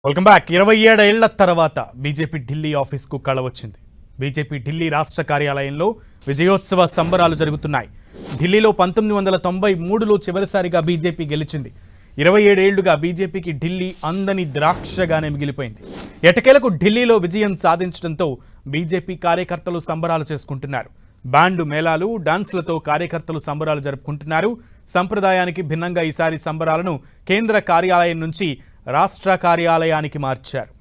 Welcome back 27 ఏళ్ల తర్వాత BJP Delhi ఆఫీస్కు కళ వచ్చింది. బీజేపీ ఢిల్లీ రాష్ట్ర కార్యాలయంలో విజయోత్సవ సంబరాలు జరుగుతున్నాయి. ఢిల్లీలో 1993లో చివరిసారిగా బీజేపీ గెలిచింది. 27 ఏళ్లుగా బీజేపీకి ఢిల్లీ అందని ద్రాక్షగానే మిగిలిపోయింది. ఎటకేలకు ఢిల్లీలో విజయం సాధించడంతో బీజేపీ కార్యకర్తలు సంబరాలు చేసుకుంటున్నారు. బ్యాండ్ మేళాలు డాన్స్లతో కార్యకర్తలు సంబరాలు జరుపుకుంటున్నారు. సంప్రదాయానికి భిన్నంగా ఈసారి సంబరాలను కేంద్ర కార్యాలయం నుంచి రాష్ట్ర కార్యాలయానికి మార్చారు.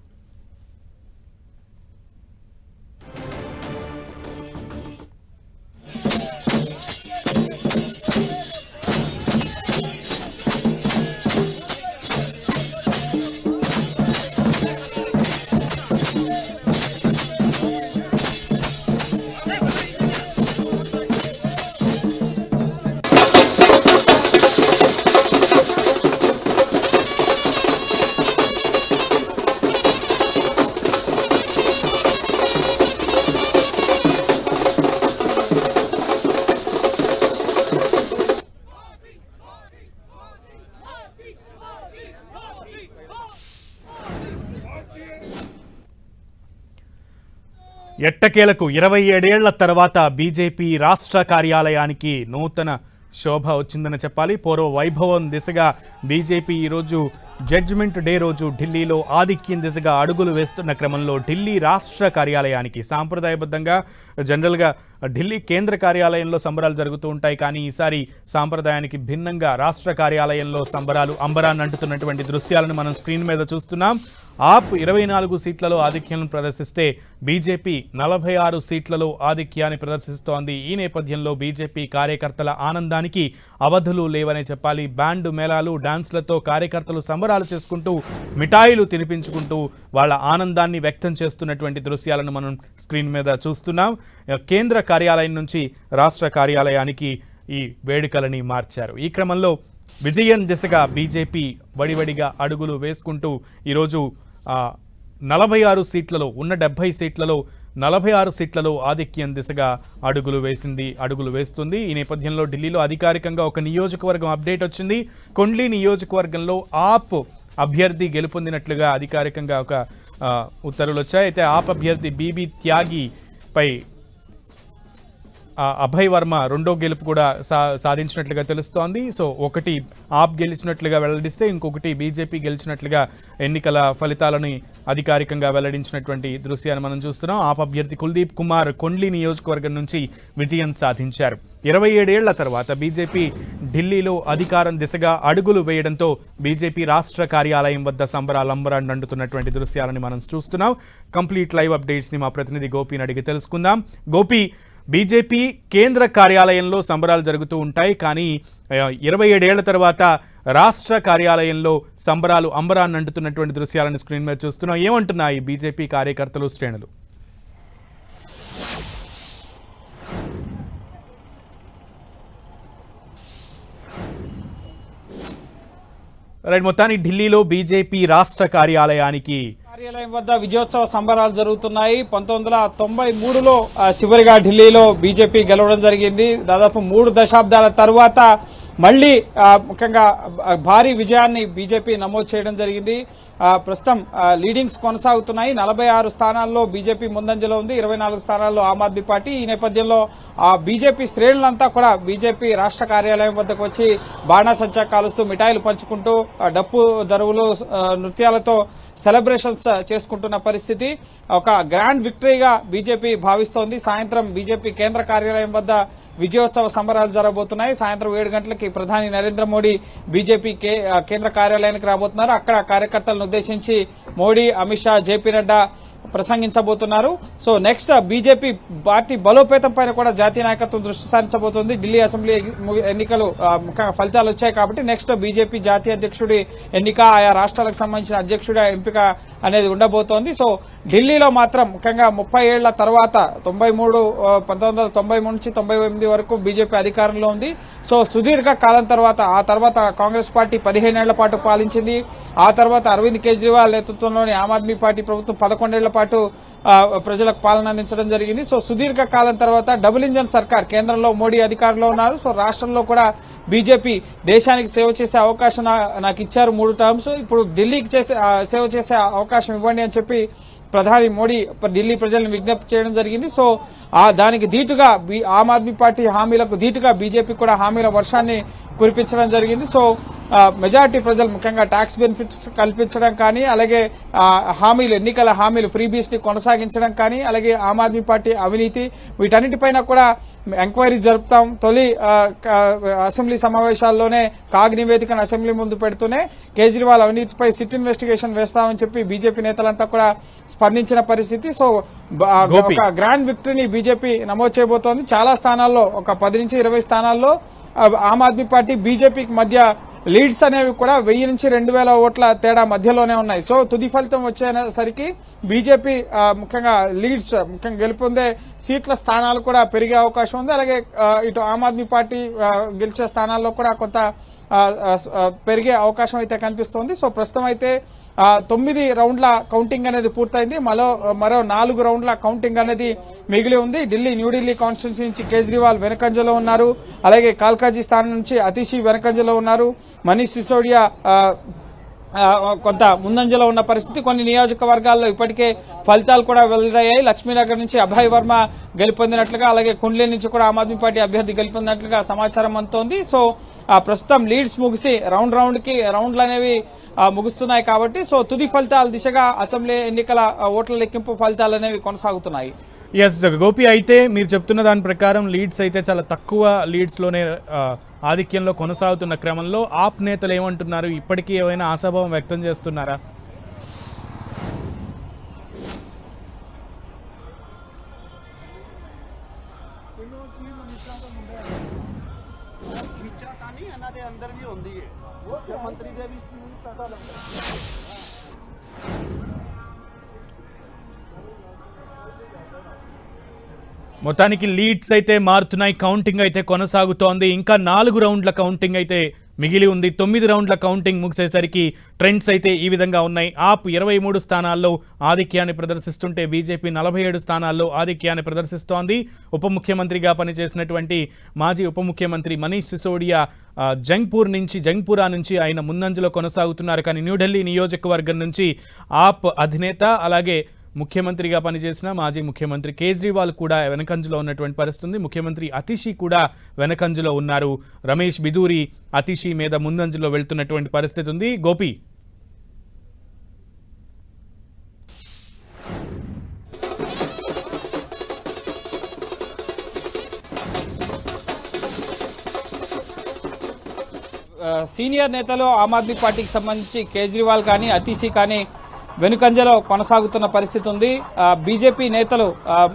ఎట్టకేలకు 27 ఏళ్ల తర్వాత బీజేపీ రాష్ట్ర కార్యాలయానికి నూతన శోభ వచ్చిందని చెప్పాలి. పూర్వ వైభవం దిశగా బీజేపీ ఈరోజు జడ్జిమెంట్ డే రోజు ఢిల్లీలో ఆధిక్యం దిశగా అడుగులు వేస్తున్న క్రమంలో ఢిల్లీ రాష్ట్ర కార్యాలయానికి సాంప్రదాయబద్ధంగా జనరల్గా ఢిల్లీ కేంద్ర కార్యాలయంలో సంబరాలు జరుగుతూ ఉంటాయి. కానీ ఈసారి సాంప్రదాయానికి భిన్నంగా రాష్ట్ర కార్యాలయంలో సంబరాలు అంబరాన్ని అంటుతున్నటువంటి దృశ్యాలను మనం స్క్రీన్ మీద చూస్తున్నాం. ఆప్ 24 సీట్లలో ఆధిక్యాన్ని ప్రదర్శిస్తే బీజేపీ 46 సీట్లలో ఆధిక్యాన్ని ప్రదర్శిస్తోంది. ఈ నేపథ్యంలో బీజేపీ కార్యకర్తల ఆనందానికి అవధులు లేవనే చెప్పాలి. బ్యాండ్ మేళాలు డాన్స్లతో కార్యకర్తలు సంబరాలు చేసుకుంటూ మిఠాయిలు తినిపించుకుంటూ వాళ్ళ ఆనందాన్ని వ్యక్తం చేస్తున్నటువంటి దృశ్యాలను మనం స్క్రీన్ మీద చూస్తున్నాం. కేంద్ర కార్యాలయం నుంచి రాష్ట్ర కార్యాలయానికి ఈ వేడుకలని మార్చారు. ఈ క్రమంలో విజయం దిశగా బీజేపీ వడివడిగా అడుగులు వేసుకుంటూ ఈరోజు 46 సీట్లలో ఉన్న 70 సీట్లలో 46 సీట్లలో ఆధిక్యం దిశగా అడుగులు వేస్తుంది. ఈ నేపథ్యంలో ఢిల్లీలో అధికారికంగా ఒక నియోజకవర్గం అప్డేట్ వచ్చింది. కొండ్లీ నియోజకవర్గంలో ఆప్ అభ్యర్థి గెలుపొందినట్లుగా అధికారికంగా ఒక ఉత్తర్వులు వచ్చాయి. అయితే ఆప్ అభ్యర్థి బీబీ త్యాగిపై అభయ్ వర్మ రెండో గెలుపు కూడా సాధించినట్లుగా తెలుస్తోంది. సో ఒకటి ఆప్ గెలిచినట్లుగా వెల్లడిస్తే ఇంకొకటి బీజేపీ గెలిచినట్లుగా ఎన్నికల ఫలితాలను అధికారికంగా వెల్లడించినటువంటి దృశ్యాన్ని మనం చూస్తున్నాం. ఆప్ అభ్యర్థి కుల్దీప్ కుమార్ కొండ్లీ నియోజకవర్గం నుంచి విజయం సాధించారు. 27 ఏళ్ల తర్వాత బీజేపీ ఢిల్లీలో అధికారం దిశగా అడుగులు వేయడంతో బీజేపీ రాష్ట్ర కార్యాలయం వద్ద సంబరాలంబరాన్ని అంటుతున్నటువంటి దృశ్యాలని మనం చూస్తున్నాం. కంప్లీట్ లైవ్ అప్డేట్స్ని మా ప్రతినిధి గోపిని అడిగి తెలుసుకుందాం. గోపి, బీజేపీ కేంద్ర కార్యాలయంలో సంబరాలు జరుగుతూ ఉంటాయి. కానీ 27 ఏళ్ల తర్వాత రాష్ట్ర కార్యాలయంలో సంబరాలు అంబరాన్ని అంటుతున్నటువంటి దృశ్యాలను స్క్రీన్ మీద చూస్తున్నాం. ఏమంటున్నాయి బీజేపీ కార్యకర్తలు శ్రేణులు? రైట్, మొత్తానికి ఢిల్లీలో బీజేపీ రాష్ట్ర కార్యాలయం వద్ద విజయోత్సవ సంబరాలు జరుగుతున్నాయి. 1993లో చివరిగా ఢిల్లీలో బీజేపీ గెలవడం జరిగింది. దాదాపు 3 దశాబ్దాల తర్వాత మళ్లీ ముఖ్యంగా భారీ విజయాన్ని బీజేపీ నమోదు చేయడం జరిగింది. ప్రస్తుతం లీడింగ్స్ కొనసాగుతున్నాయి. 46 స్థానాల్లో బీజేపీ ముందంజలో ఉంది, 24 స్థానాల్లో ఆమ్ ఆద్మీ పార్టీ. ఈ నేపథ్యంలో బీజేపీ శ్రేణులంతా కూడా బీజేపీ రాష్ట్ర కార్యాలయం వద్దకు వచ్చి బాణాసంచా కాలుస్తూ మిఠాయిలు పంచుకుంటూ డప్పు దరువులు నృత్యాలతో సెలబ్రేషన్స్ చేసుకుంటున్న పరిస్థితి. ఒక గ్రాండ్ విక్టరీగా బీజేపీ భావిస్తోంది. సాయంత్రం బీజేపీ కేంద్ర కార్యాలయం వద్ద విజయోత్సవ సంబరాలు జరగబోతున్నాయి. సాయంత్రం 7 గంటలకి ప్రధాని నరేంద్ర మోడీ బీజేపీ కేంద్ర కార్యాలయానికి రాబోతున్నారు. అక్కడ కార్యకర్తలను ఉద్దేశించి మోడీ, అమిత్ షా, జేపీ నడ్డా ప్రసంగించబోతున్నారు. సో నెక్స్ట్ బీజేపీ పార్టీ బలోపేతం పైన కూడా జాతీయ నాయకత్వం దృష్టి సారించబోతోంది. ఢిల్లీ అసెంబ్లీ ఎన్నికలు ముఖ్యంగా ఫలితాలు వచ్చాయి కాబట్టి నెక్స్ట్ బీజేపీ జాతీయ అధ్యక్షుడి ఎన్నిక, ఆయా రాష్ట్రాలకు సంబంధించిన అధ్యక్షుడి ఎంపిక అనేది ఉండబోతోంది. సో ఢిల్లీలో మాత్రం ముఖ్యంగా 30 ఏళ్ల తర్వాత 1993 నుంచి 98 వరకు బీజేపీ అధికారంలో ఉంది. సో సుదీర్ఘ కాలం తర్వాత ఆ తర్వాత కాంగ్రెస్ పార్టీ 15 ఏళ్ల పాటు పాలించింది. ఆ తర్వాత అరవింద్ కేజ్రీవాల్ నేతృత్వంలోని ఆమ్ ఆద్మీ పార్టీ ప్రభుత్వం 11 ఏళ్ల సంవత్సరాల పాటు ప్రజలకు పాలన అందించడం జరిగింది. సో సుదీర్ఘ కాలం తర్వాత డబుల్ ఇంజన్ సర్కార్ కేంద్రంలో మోడీ అధికారంలో ఉన్నారు. సో రాష్ట్రంలో కూడా బీజేపీ దేశానికి సేవ చేసే అవకాశం నాకు ఇచ్చారు 3 టర్మ్స్, ఇప్పుడు ఢిల్లీకి సేవ చేసే అవకాశం ఇవ్వండి అని చెప్పి ప్రధాని మోడీ ఢిల్లీ ప్రజలను విజ్ఞప్తి చేయడం జరిగింది. సో దానికి ధీటుగా ఆమ్ ఆద్మీ పార్టీ హామీలకు ధీటుగా బీజేపీ కూడా హామీల వర్షాన్ని కురిపించడం జరిగింది. సో మెజారిటీ ప్రజలు ముఖ్యంగా ట్యాక్స్ బెనిఫిట్స్ కల్పించడం కానీ, అలాగే ఎన్నికల హామీలు ఫ్రీబీస్ ని కొనసాగించడం కానీ, అలాగే ఆమ్ ఆద్మీ పార్టీ అవినీతి వీటన్నిటిపైన కూడా ఎంక్వైరీ జరుపుతాం. తొలి అసెంబ్లీ సమావేశాల్లోనే కాగ్ నివేదికను అసెంబ్లీ ముందు పెడుతూనే కేజ్రీవాల్ అవినీతిపై సిట్ ఇన్వెస్టిగేషన్ వేస్తామని చెప్పి బీజేపీ నేతలంతా కూడా స్పందించిన పరిస్థితి. సో ఒక గ్రాండ్ విక్టరీని బీజేపీ నమోదు చేయబోతోంది. చాలా స్థానాల్లో ఒక 10 నుంచి 20 స్థానాల్లో ఆమ్ ఆద్మీ పార్టీ బీజేపీకి మధ్య లీడ్స్ అనేవి కూడా 1000 నుంచి 2000 ఓట్ల తేడా మధ్యలోనే ఉన్నాయి. సో తుది ఫలితం వచ్చేసరికి బీజేపీ ముఖ్యంగా లీడ్స్ ముఖ్యంగా గెలుపొందే సీట్ల స్థానాలు కూడా పెరిగే అవకాశం ఉంది. అలాగే ఇటు ఆమ్ ఆద్మీ పార్టీ గెలిచే స్థానాల్లో కూడా కొంత పెరిగే అవకాశం అయితే కనిపిస్తోంది. సో ప్రస్తుతం అయితే 9 రౌండ్ల కౌంటింగ్ అనేది పూర్తయింది. మరో 4 రౌండ్ల కౌంటింగ్ అనేది మిగిలి ఉంది. న్యూఢిల్లీ కాన్స్టిట్యున్సీ నుంచి కేజ్రీవాల్ వెనకంజలో ఉన్నారు. అలాగే కాల్కాజీ స్థానం నుంచి అతిషి వెనకంజలో ఉన్నారు. మనీష్ సిసోడియా కొంత ముందంజలో ఉన్న పరిస్థితి. కొన్ని నియోజకవర్గాల్లో ఇప్పటికే ఫలితాలు కూడా వెల్లడయ్యాయి. లక్ష్మీనగర్ నుంచి అభయ్ వర్మ గెలుపొందినట్లుగా, అలాగే కుండ్లీ నుంచి కూడా ఆమ్ ఆద్మీ పార్టీ అభ్యర్థి గెలుపొందినట్లుగా సమాచారం అందుతోంది. సో ప్రస్తుతం లీడ్స్ ముగిసి రౌండ్లు అనేవి ముగుస్తున్నాయి కాబట్టి సో తుది ఫలితాల దిశగా అసెంబ్లీ ఎన్నికల ఓట్ల లెక్కింపు ఫలితాలు అనేవి కొనసాగుతున్నాయి. ఎస్ గోపి, అయితే మీరు చెప్తున్న దాని ప్రకారం లీడ్స్ అయితే చాలా తక్కువ లీడ్స్లోనే ఆధిక్యంలో కొనసాగుతున్న క్రమంలో ఆప్ నేతలు ఏమంటున్నారు? ఇప్పటికీ ఏమైనా ఆశాభావం వ్యక్తం చేస్తున్నారా? మొత్తానికి లీడ్స్ అయితే మారుతున్నాయి, కౌంటింగ్ అయితే కొనసాగుతోంది. ఇంకా 4 రౌండ్ల కౌంటింగ్ అయితే మిగిలి ఉంది. 9 రౌండ్ల కౌంటింగ్ ముగిసేసరికి ట్రెండ్స్ అయితే ఈ విధంగా ఉన్నాయి. ఆప్ 23 స్థానాల్లో ఆధిక్యాన్ని ప్రదర్శిస్తుంటే బీజేపీ 47 స్థానాల్లో ఆధిక్యాన్ని ప్రదర్శిస్తోంది. ఉప ముఖ్యమంత్రిగా పనిచేసినటువంటి మాజీ ఉప ముఖ్యమంత్రి మనీష్ సిసోడియా జంగ్పురా నుంచి ఆయన ముందంజలో కొనసాగుతున్నారు. కానీ న్యూఢిల్లీ నియోజకవర్గం నుంచి ఆప్ అధినేత అలాగే ముఖ్యమంత్రిగా పనిచేసిన మాజీ ముఖ్యమంత్రి కేజ్రీవాల్ కూడా వెనకంజలో ఉన్నటువంటి పరిస్థితి ఉంది. ముఖ్యమంత్రి అతిషి కూడా వెనకంజలో ఉన్నారు. రమేష్ బిదూరి అతిషి మీద ముందంజలో వెళ్తున్నటువంటి పరిస్థితి ఉంది. గోపి, సీనియర్ నేతలు ఆమ్ ఆద్మీ పార్టీకి సంబంధించి కేజ్రీవాల్ కానీ అతిషి కానీ వెనుకంజలో కొనసాగుతున్న పరిస్థితి ఉంది. బీజేపీ నేతలు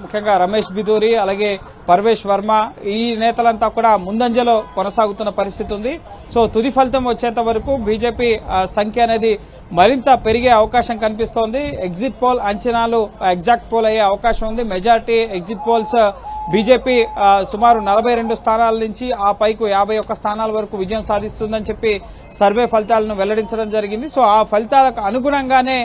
ముఖ్యంగా రమేష్ బిదూరి అలాగే పర్వేష్ వర్మ ఈ నేతలంతా కూడా ముందంజలో కొనసాగుతున్న పరిస్థితి ఉంది. సో తుది ఫలితం వచ్చేంత వరకు బీజేపీ సంఖ్య అనేది మరింత పెరిగే అవకాశం కనిపిస్తోంది. ఎగ్జిట్ పోల్ అంచనాలు ఎగ్జాక్ట్ పోల్ అయ్యే అవకాశం ఉంది. మెజారిటీ ఎగ్జిట్ పోల్స్ బీజేపీ సుమారు 42 స్థానాల నుంచి ఆ పైకు 51 స్థానాల వరకు విజయం సాధిస్తుందని చెప్పి సర్వే ఫలితాలను వెల్లడించడం జరిగింది. సో ఆ ఫలితాలకు అనుగుణంగానే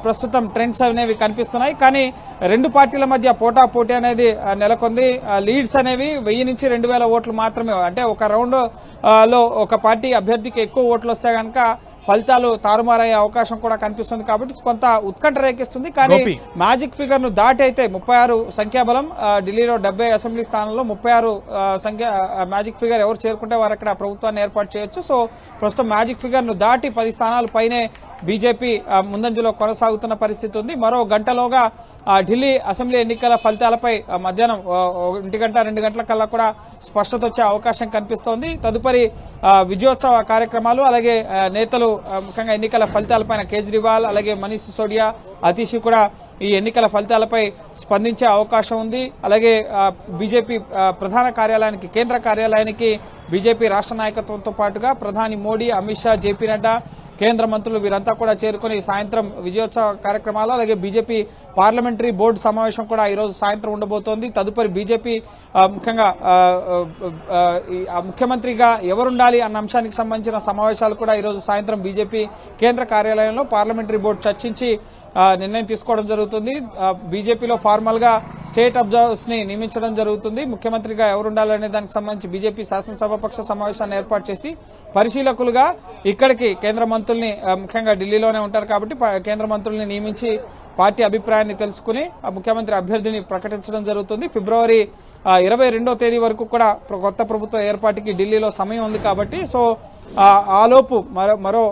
ప్రస్తుతం ట్రెండ్స్ అనేవి కనిపిస్తున్నాయి. కానీ రెండు పార్టీల మధ్య పోటాపోటీ అనేది నెలకొంది. లీడ్స్ అనేవి 1000 నుంచి 2000 ఓట్లు మాత్రమే. అంటే ఒక రౌండ్ లో ఒక పార్టీ అభ్యర్థికి ఎక్కువ ఓట్లు వస్తే కనుక ఫలితాలు తారుమారయ్యే అవకాశం కూడా కనిపిస్తుంది. కాబట్టి కొంత ఉత్కంఠ రేకిస్తుంది. కానీ మ్యాజిక్ ఫిగర్ ను దాటి అయితే 36 సంఖ్యాబలం ఢిల్లీలో 70 అసెంబ్లీ స్థానంలో 36 సంఖ్య మ్యాజిక్ ఫిగర్ ఎవరు చేరుకుంటే వారు అక్కడ ప్రభుత్వాన్ని ఏర్పాటు చేయొచ్చు. సో ప్రస్తుతం మ్యాజిక్ ఫిగర్ ను దాటి 10 స్థానాల పైనే బీజేపీ ముందంజలో కొనసాగుతున్న పరిస్థితి ఉంది. మరో గంటలోగా ఢిల్లీ అసెంబ్లీ ఎన్నికల ఫలితాలపై మధ్యాహ్నం 1 గంట 2 గంటల కల్లా కూడా స్పష్టత వచ్చే అవకాశం కనిపిస్తోంది. తదుపరి విజయోత్సవ కార్యక్రమాలు అలాగే నేతలు ముఖ్యంగా ఎన్నికల ఫలితాలపైన కేజ్రీవాల్ అలాగే మనీష్ సిసోడియా అతిషి కూడా ఈ ఎన్నికల ఫలితాలపై స్పందించే అవకాశం ఉంది. అలాగే బీజేపీ ప్రధాన కార్యాలయానికి కేంద్ర కార్యాలయానికి బీజేపీ రాష్ట్ర నాయకత్వంతో పాటుగా ప్రధాని మోడీ, అమిత్ షా, జేపీ నడ్డా, కేంద్ర మంత్రులు వీరంతా కూడా చేరుకుని సాయంత్రం విజయోత్సవ కార్యక్రమాలు అలాగే బీజేపీ పార్లమెంటరీ బోర్డు సమావేశం కూడా ఈరోజు సాయంత్రం ఉండబోతోంది. తదుపరి బీజేపీ ముఖ్యంగా ముఖ్యమంత్రిగా ఎవరుండాలి అన్న అంశానికి సంబంధించిన సమావేశాలు కూడా ఈరోజు సాయంత్రం బీజేపీ కేంద్ర కార్యాలయంలో పార్లమెంటరీ బోర్డు చర్చించి నిర్ణయం తీసుకోవడం జరుగుతుంది. బీజేపీలో ఫార్మల్ గా స్టేట్ అబ్జర్వర్స్ ని నియమించడం జరుగుతుంది. ముఖ్యమంత్రిగా ఎవరు ఉండాలనే దానికి సంబంధించి బీజేపీ శాసనసభాపక్ష సమావేశాన్ని ఏర్పాటు చేసి పరిశీలకులుగా ఇక్కడికి కేంద్ర మంత్రుల్ని, ముఖ్యంగా ఢిల్లీలోనే ఉంటారు కాబట్టి కేంద్ర మంత్రుల్ని నియమించి పార్టీ అభిప్రాయాన్ని తెలుసుకుని ముఖ్యమంత్రి అభ్యర్థిని ప్రకటించడం జరుగుతుంది. ఫిబ్రవరి 22వ తేదీ వరకు కూడా కొత్త ప్రభుత్వ ఏర్పాటుకి ఢిల్లీలో సమయం ఉంది కాబట్టి సో ఆలోపు మరో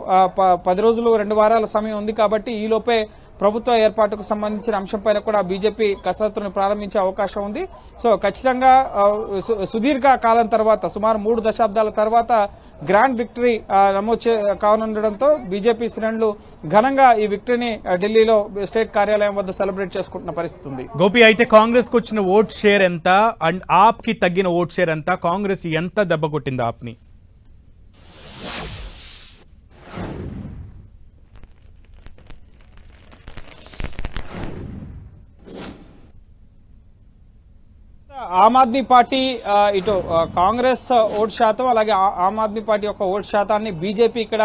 10 రోజులు 2 వారాల సమయం ఉంది కాబట్టి ఈ లోపే ప్రభుత్వ ఏర్పాటుకు సంబంధించిన అంశంపైన కూడా బీజేపీ కసరత్తును ప్రారంభించే అవకాశం ఉంది. సో ఖచ్చితంగా సుదీర్ఘ కాలం తర్వాత, సుమారు 3 దశాబ్దాల తర్వాత గ్రాండ్ విక్టరీ నమోదు కానుండడంతో బీజేపీ శ్రేణులు ఘనంగా ఈ విక్టరీని ఢిల్లీలో స్టేట్ కార్యాలయం వద్ద సెలబ్రేట్ చేసుకుంటున్న పరిస్థితి ఉంది. గోపి, అయితే కాంగ్రెస్ కు వచ్చిన ఓట్ షేర్ ఎంత అండ్ ఆప్ కి తగ్గిన ఓట్ షేర్ ఎంత? కాంగ్రెస్ ఎంత దెబ్బ కొట్టింది ఆప్ ని? ఆమ్ ఆద్మీ పార్టీ ఇటు కాంగ్రెస్ ఓటు శాతం అలాగే ఆమ్ ఆద్మీ పార్టీ యొక్క ఓటు శాతాన్ని బీజేపీ ఇక్కడ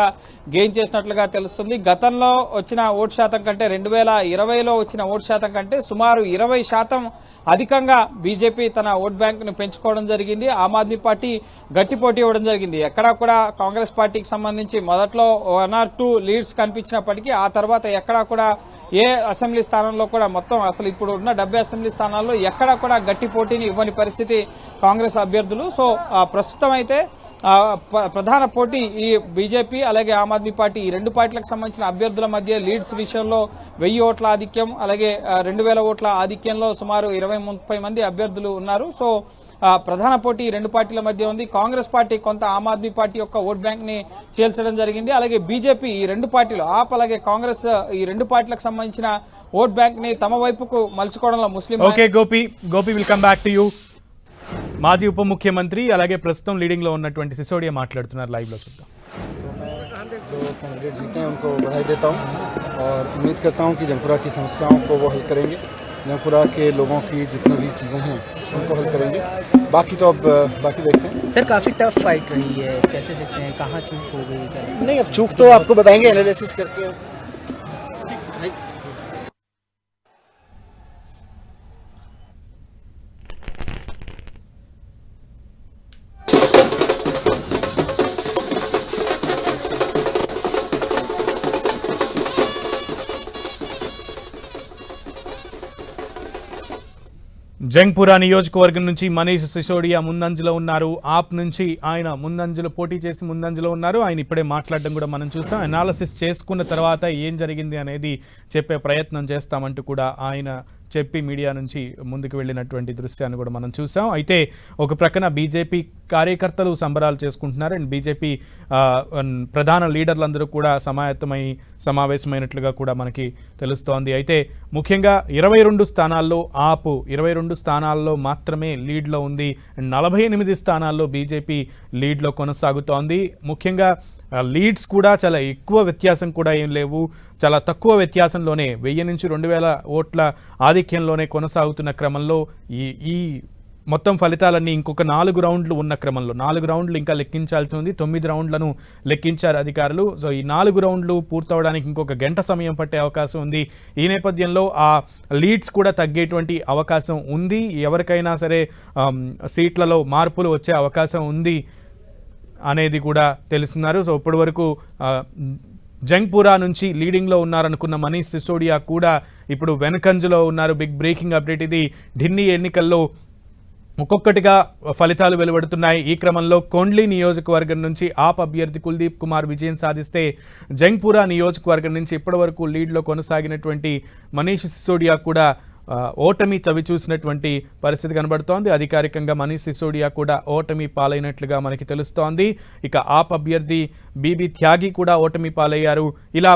గెయిన్ చేసినట్లుగా తెలుస్తుంది. గతంలో వచ్చిన ఓటు శాతం కంటే 2020లో వచ్చిన ఓటు శాతం కంటే సుమారు 20% అధికంగా బీజేపీ తన ఓట్ బ్యాంక్ ను పెంచుకోవడం జరిగింది. ఆమ్ ఆద్మీ పార్టీ గట్టి పోటీ ఇవ్వడం జరిగింది. ఎక్కడా కూడా కాంగ్రెస్ పార్టీకి సంబంధించి మొదట్లో 1 or 2 లీడ్స్ కనిపించినప్పటికీ ఆ తర్వాత ఎక్కడా కూడా ఏ అసెంబ్లీ స్థానంలో కూడా, మొత్తం అసలు ఇప్పుడు ఉన్న 70 అసెంబ్లీ స్థానాల్లో ఎక్కడా కూడా గట్టి పోటీని ఇవ్వని పరిస్థితి కాంగ్రెస్ అభ్యర్థులు. సో ప్రస్తుతం అయితే ప్రధాన పోటీ ఈ బీజేపీ అలాగే ఆమ్ ఆద్మీ పార్టీ, ఈ 2 పార్టీలకు సంబంధించిన అభ్యర్థుల మధ్య లీడ్స్ విషయంలో 1000 ఓట్ల ఆధిక్యం అలాగే 2000 ఓట్ల ఆధిక్యంలో సుమారు 20-30 మంది అభ్యర్థులు ఉన్నారు. సో ప్రధాన పోటీ 2 పార్టీల మధ్య ఉంది. కాంగ్రెస్ పార్టీ కొంత ఆమ్ ఆద్మీ పార్టీ యొక్క ఓట్ బ్యాంక్ ని చేల్చడం జరిగింది. అలాగే బీజేపీ ఈ 2 పార్టీలు, ఆప్ అలాగే కాంగ్రెస్, ఈ 2 పార్టీలకు సంబంధించిన ఓట్ బ్యాంక్ ని తమ వైపుకు మలుచుకోవడంలో ముస్లిం. Okay Gopi, will come back to you. మాజీ ఉప ముఖ్యమంత్రి అలాగే ప్రస్తుతం లీడింగ్ లో ఉన్నటువంటి సిసోడియా మాట్లాడుతున్నారు, లైవ్ లో చూద్దాం. जो कैंडिडेट जीते हैं उनको बधाई देता हूं और उम्मीद करता हूं कि जंगपुरा की समस्याओं को वो हल करेंगे, जंगपुरा के लोगों की जितनी भी चीज़ें हैं उनको हल करेंगे. बाकी तो अब बाकी देखते हैं. सर काफ़ी टफ फाइट रही है, कैसे देखते हैं, कहाँ चूक हो गई? नहीं, अब चूक तो आपको बताएंगे एनालिसिस करके. జంగ్పురా నియోజకవర్గం నుంచి మనీష్ సిసోడియా ముందంజలో ఉన్నారు. ఆప్ నుంచి ఆయన ముందంజలో పోటీ చేసి ముందంజలో ఉన్నారు. ఆయన ఇప్పుడే మాట్లాడడం కూడా మనం చూసాం. అనాలిసిస్ చేసుకున్న తర్వాత ఏం జరిగింది అనేది చెప్పే ప్రయత్నం చేస్తామంటూ కూడా ఆయన చెప్పి మీడియా నుంచి ముందుకు వెళ్ళినటువంటి దృశ్యాన్ని కూడా మనం చూసాం. అయితే ఒక ప్రక్కన బీజేపీ కార్యకర్తలు సంబరాలు చేసుకుంటున్నారు అండ్ బీజేపీ ప్రధాన లీడర్లందరూ కూడా సమావేశమైనట్లుగా కూడా మనకి తెలుస్తోంది. అయితే ముఖ్యంగా 22 స్థానాల్లో ఆప్ 22 స్థానాల్లో మాత్రమే లీడ్లో ఉంది. 48 స్థానాల్లో బీజేపీ లీడ్లో కొనసాగుతోంది. ముఖ్యంగా లీడ్స్ కూడా చాలా ఎక్కువ వ్యత్యాసం కూడా ఏం లేవు, చాలా తక్కువ వ్యత్యాసంలోనే 1000 నుంచి 2000 ఓట్ల ఆధిక్యంలోనే కొనసాగుతున్న క్రమంలో ఈ మొత్తం ఫలితాలన్నీ ఇంకొక 4 రౌండ్లు ఉన్న క్రమంలో 4 రౌండ్లు ఇంకా లెక్కించాల్సి ఉంది. 9 రౌండ్లను లెక్కించారు అధికారులు. సో ఈ 4 రౌండ్లు పూర్తవడానికి ఇంకొక గంట సమయం పట్టే అవకాశం ఉంది. ఈ నేపథ్యంలో ఆ లీడ్స్ కూడా తగ్గేటువంటి అవకాశం ఉంది. ఎవరికైనా సరే సీట్లలో మార్పులు వచ్చే అవకాశం ఉంది అనేది కూడా తెలుస్తున్నారు. సో ఇప్పటి వరకు జంగ్పురా నుంచి లీడింగ్లో ఉన్నారనుకున్న మనీష్ సిసోడియా కూడా ఇప్పుడు వెనకంజలో ఉన్నారు. బిగ్ బ్రేకింగ్ అప్డేట్ ఇది. ఢిల్లీ ఎన్నికల్లో ఒక్కొక్కటిగా ఫలితాలు వెలువడుతున్నాయి. ఈ క్రమంలో కొండ్లీ నియోజకవర్గం నుంచి ఆప్ అభ్యర్థి కుల్దీప్ కుమార్ విజయం సాధిస్తే జంగ్పురా నియోజకవర్గం నుంచి ఇప్పటి వరకు లీడ్లో కొనసాగినటువంటి మనీష్ సిసోడియా కూడా ఓటమి చవిచూసినటువంటి పరిస్థితి కనబడుతోంది. అధికారికంగా మనీష్ సిసోడియా కూడా ఓటమి పాలైనట్లుగా మనకి తెలుస్తోంది. ఇక ఆప్ అభ్యర్థి బీబీ త్యాగి కూడా ఓటమి పాలయ్యారు. ఇలా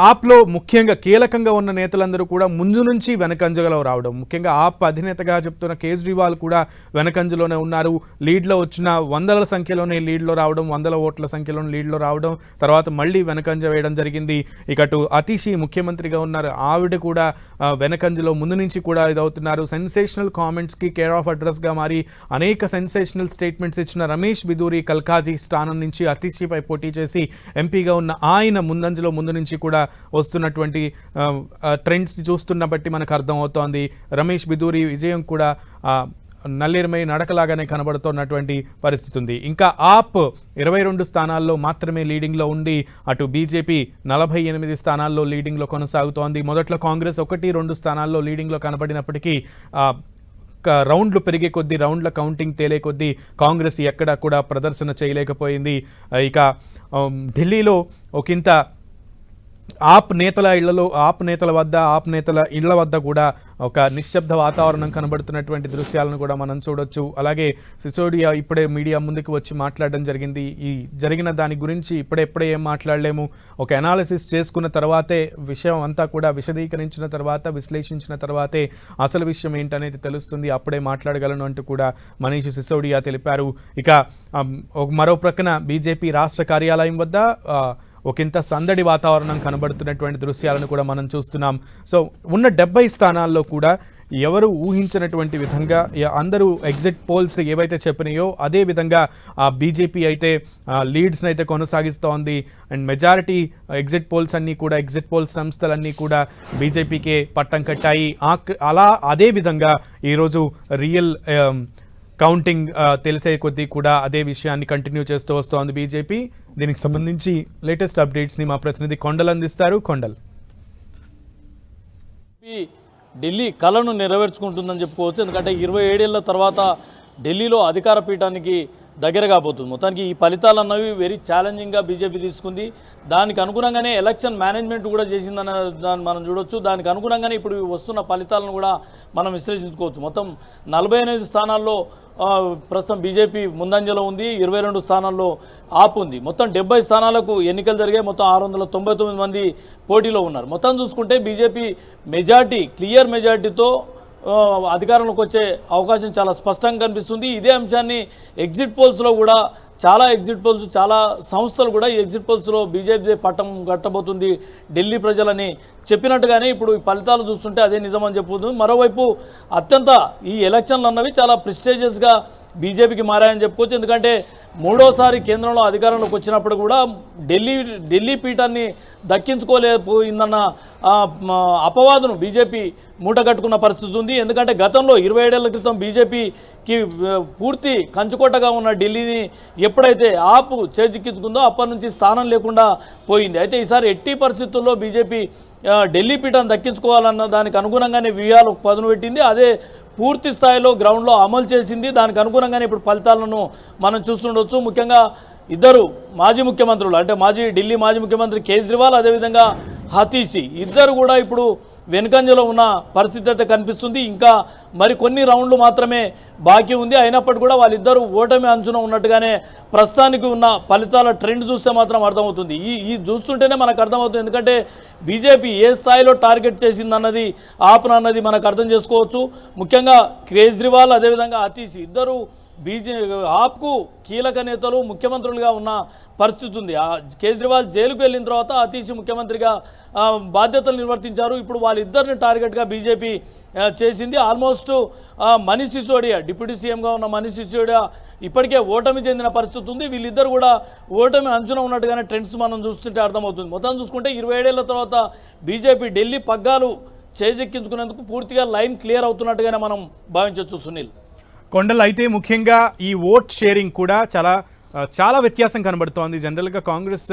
ఆప్లో ముఖ్యంగా కీలకంగా ఉన్న నేతలందరూ కూడా ముందు నుంచి వెనకంజలో రావడం, ముఖ్యంగా ఆప్ అధినేతగా చెప్తున్న కేజ్రీవాల్ కూడా వెనకంజలోనే ఉన్నారు. లీడ్లో వచ్చిన 100ల సంఖ్యలోనే లీడ్లో రావడం, 100 ఓట్ల సంఖ్యలోనే లీడ్లో రావడం, తర్వాత మళ్ళీ వెనకంజ వేయడం జరిగింది. ఇక అటు అతిషి ముఖ్యమంత్రిగా ఉన్నారు, ఆవిడ కూడా వెనకంజలో ముందు నుంచి కూడా ఇదవుతున్నారు. సెన్సేషనల్ కామెంట్స్కి కేర్ ఆఫ్ అడ్రస్గా మారి అనేక సెన్సేషనల్ స్టేట్మెంట్స్ ఇచ్చిన రమేష్ బిదూరి కల్కాజీ స్థానం నుంచి అతిషిపై పోటీ చేసి ఎంపీగా ఉన్న ఆయన ముందు నుంచి కూడా వస్తున్నటువంటి ట్రెండ్స్ని చూస్తున్న బట్టి మనకు అర్థమవుతోంది. రమేష్ బిదూరి విజయం కూడా నల్లేరుమై నడకలాగానే కనబడుతున్నటువంటి పరిస్థితి ఉంది. ఇంకా ఆప్ 22 స్థానాల్లో మాత్రమే లీడింగ్లో ఉండి అటు బీజేపీ 48 స్థానాల్లో లీడింగ్లో కొనసాగుతోంది. మొదట్లో కాంగ్రెస్ 1-2 స్థానాల్లో లీడింగ్లో కనబడినప్పటికీ రౌండ్లు పెరిగే కొద్దీ, రౌండ్ల కౌంటింగ్ తేలే కొద్దీ కాంగ్రెస్ ఎక్కడా కూడా ప్రదర్శన చేయలేకపోయింది. ఇక ఢిల్లీలో ఒకంత ఆప్ నేతల ఇళ్ల వద్ద కూడా ఒక నిశ్శబ్ద వాతావరణం కనబడుతున్నటువంటి దృశ్యాలను కూడా మనం చూడొచ్చు. అలాగే సిసోడియా ఇప్పుడే మీడియా ముందుకు వచ్చి మాట్లాడడం జరిగింది. ఈ జరిగిన దాని గురించి ఇప్పుడే ఏం మాట్లాడలేము, ఒక అనాలిసిస్ చేసుకున్న తర్వాతే, విషయం అంతా కూడా విశదీకరించిన తర్వాత, విశ్లేషించిన తర్వాతే అసలు విషయం ఏంటనేది తెలుస్తుంది, అప్పుడే మాట్లాడగలను అంటూ కూడా మనీష్ సిసోడియా తెలిపారు. ఇక మరో ప్రక్కన బీజేపీ రాష్ట్ర కార్యాలయం వద్ద ఒకంత సందడి వాతావరణం కనబడుతున్నటువంటి దృశ్యాలను కూడా మనం చూస్తున్నాం. సో ఉన్న 70 స్థానాల్లో కూడా ఎవరు ఊహించినటువంటి విధంగా అందరూ ఎగ్జిట్ పోల్స్ ఏవైతే చెప్పినాయో అదే విధంగా బీజేపీ అయితే లీడ్స్ని అయితే కొనసాగిస్తోంది. అండ్ మెజారిటీ ఎగ్జిట్ పోల్స్ సంస్థలన్నీ కూడా బీజేపీకే పట్టం కట్టాయి. అదే విధంగా ఈరోజు రియల్ కౌంటింగ్ తెలిసే కొద్దీ కూడా అదే విషయాన్ని కంటిన్యూ చేస్తూ వస్తోంది బీజేపీ. దీనికి సంబంధించి లేటెస్ట్ అప్డేట్స్ని మా ప్రతినిధి కొండల్ అందిస్తారు. కొండల్, ఢిల్లీ కళను నెరవేర్చుకుంటుందని చెప్పుకోవచ్చు. ఎందుకంటే 27 ఏళ్ల తర్వాత ఢిల్లీలో అధికార పీఠానికి దగ్గర కాబోతుంది. మొత్తానికి ఈ ఫలితాలు అన్నవి వెరీ ఛాలెంజింగ్గా బీజేపీ తీసుకుంది. దానికి అనుగుణంగానే ఎలక్షన్ మేనేజ్మెంట్ కూడా చేసిందన్న దాన్ని మనం చూడొచ్చు. దానికి అనుగుణంగానే ఇప్పుడు వస్తున్న ఫలితాలను కూడా మనం విశ్లేషించుకోవచ్చు. మొత్తం 48 స్థానాల్లో ప్రస్తుతం బీజేపీ ముందంజలో ఉంది. 22 స్థానాల్లో ఆప్ ఉంది. మొత్తం 70 స్థానాలకు ఎన్నికలు జరిగాయి. మొత్తం 699 మంది పోటీలో ఉన్నారు. మొత్తం చూసుకుంటే బీజేపీ క్లియర్ మెజార్టీతో అధికారంలోకి వచ్చే అవకాశం చాలా స్పష్టంగా కనిపిస్తుంది. ఇదే అంశాన్ని ఎగ్జిట్ పోల్స్లో కూడా చాలా సంస్థలు కూడా ఈ ఎగ్జిట్ పోల్స్లో బీజేపీ పట్టం కట్టబోతుంది ఢిల్లీ ప్రజలని చెప్పినట్టుగానే ఇప్పుడు ఈ ఫలితాలు చూస్తుంటే అదే నిజమని చెప్పుతుంది. మరోవైపు ఈ ఎలక్షన్లు అన్నవి చాలా ప్రెస్టీజియస్గా బీజేపీకి మారాయని చెప్పుకోవచ్చు. ఎందుకంటే మూడోసారి కేంద్రంలో అధికారంలోకి వచ్చినప్పుడు కూడా ఢిల్లీ పీఠాన్ని దక్కించుకోలేకపోయిందన్న అపవాదును బీజేపీ మూటగట్టుకున్న పరిస్థితి ఉంది. ఎందుకంటే గతంలో 27 ఏళ్ల క్రితం బీజేపీకి పూర్తి కంచుకోటగా ఉన్న ఢిల్లీని ఎప్పుడైతే ఆపు చేజిక్కించుకుందో అప్పటి నుంచి స్థానం లేకుండా పోయింది. అయితే ఈసారి ఎట్టి పరిస్థితుల్లో బీజేపీ ఢిల్లీ పీఠాన్ని దక్కించుకోవాలన్న దానికి అనుగుణంగానే వ్యూహాలు పదును పెట్టింది. అదే పూర్తి స్థాయిలో గ్రౌండ్లో అమలు చేసింది. దానికి అనుగుణంగానే ఇప్పుడు ఫలితాలను మనం చూస్తుండొచ్చు. ముఖ్యంగా ఇద్దరు మాజీ ముఖ్యమంత్రులు, అంటే ఢిల్లీ మాజీ ముఖ్యమంత్రి కేజ్రీవాల్, అదేవిధంగా హతీషి, ఇద్దరు కూడా ఇప్పుడు వెనుకంజలో ఉన్న పరిస్థితి అయితే కనిపిస్తుంది. ఇంకా మరికొన్ని రౌండ్లు మాత్రమే బాకీ ఉంది. అయినప్పటికీ కూడా వాళ్ళిద్దరూ ఓటమి అంచున ఉన్నట్టుగానే ప్రస్తుతానికి ఉన్న ఫలితాల ట్రెండ్ చూస్తే మాత్రం అర్థమవుతుంది. ఈ చూస్తుంటేనే మనకు అర్థమవుతుంది. ఎందుకంటే బీజేపీ ఏ స్థాయిలో టార్గెట్ చేసిందన్నది ఆప్నన్నది మనకు అర్థం చేసుకోవచ్చు. ముఖ్యంగా కేజ్రీవాల్ అదేవిధంగా హతీష్ ఇద్దరు ఆప్కు కీలక నేతలు, ముఖ్యమంత్రులుగా ఉన్న పరిస్థితి ఉంది. కేజ్రీవాల్ జైలుకు వెళ్ళిన తర్వాత హతీష్ ముఖ్యమంత్రిగా బాధ్యతలు నిర్వర్తించారు. ఇప్పుడు వాళ్ళిద్దరిని టార్గెట్గా బీజేపీ చేసింది. ఆల్మోస్ట్ మనీష్ సిసోడియా, డిప్యూటీ సీఎంగా ఉన్న మనీష్ సిసోడియా ఇప్పటికే ఓటమి చెందిన పరిస్థితి ఉంది. వీళ్ళిద్దరు కూడా ఓటమి అంచున ఉన్నట్టుగానే ట్రెండ్స్ మనం చూస్తుంటే అర్థమవుతుంది. మొత్తం చూసుకుంటే 27 ఏళ్ల తర్వాత బీజేపీ ఢిల్లీ పగ్గాలు చేజెక్కించుకునేందుకు పూర్తిగా లైన్ క్లియర్ అవుతున్నట్టుగానే మనం భావించవచ్చు. సునీల్, కొండల్, అయితే ముఖ్యంగా ఈ ఓట్ షేరింగ్ కూడా చాలా వ్యత్యాసం కనబడుతోంది. జనరల్గా కాంగ్రెస్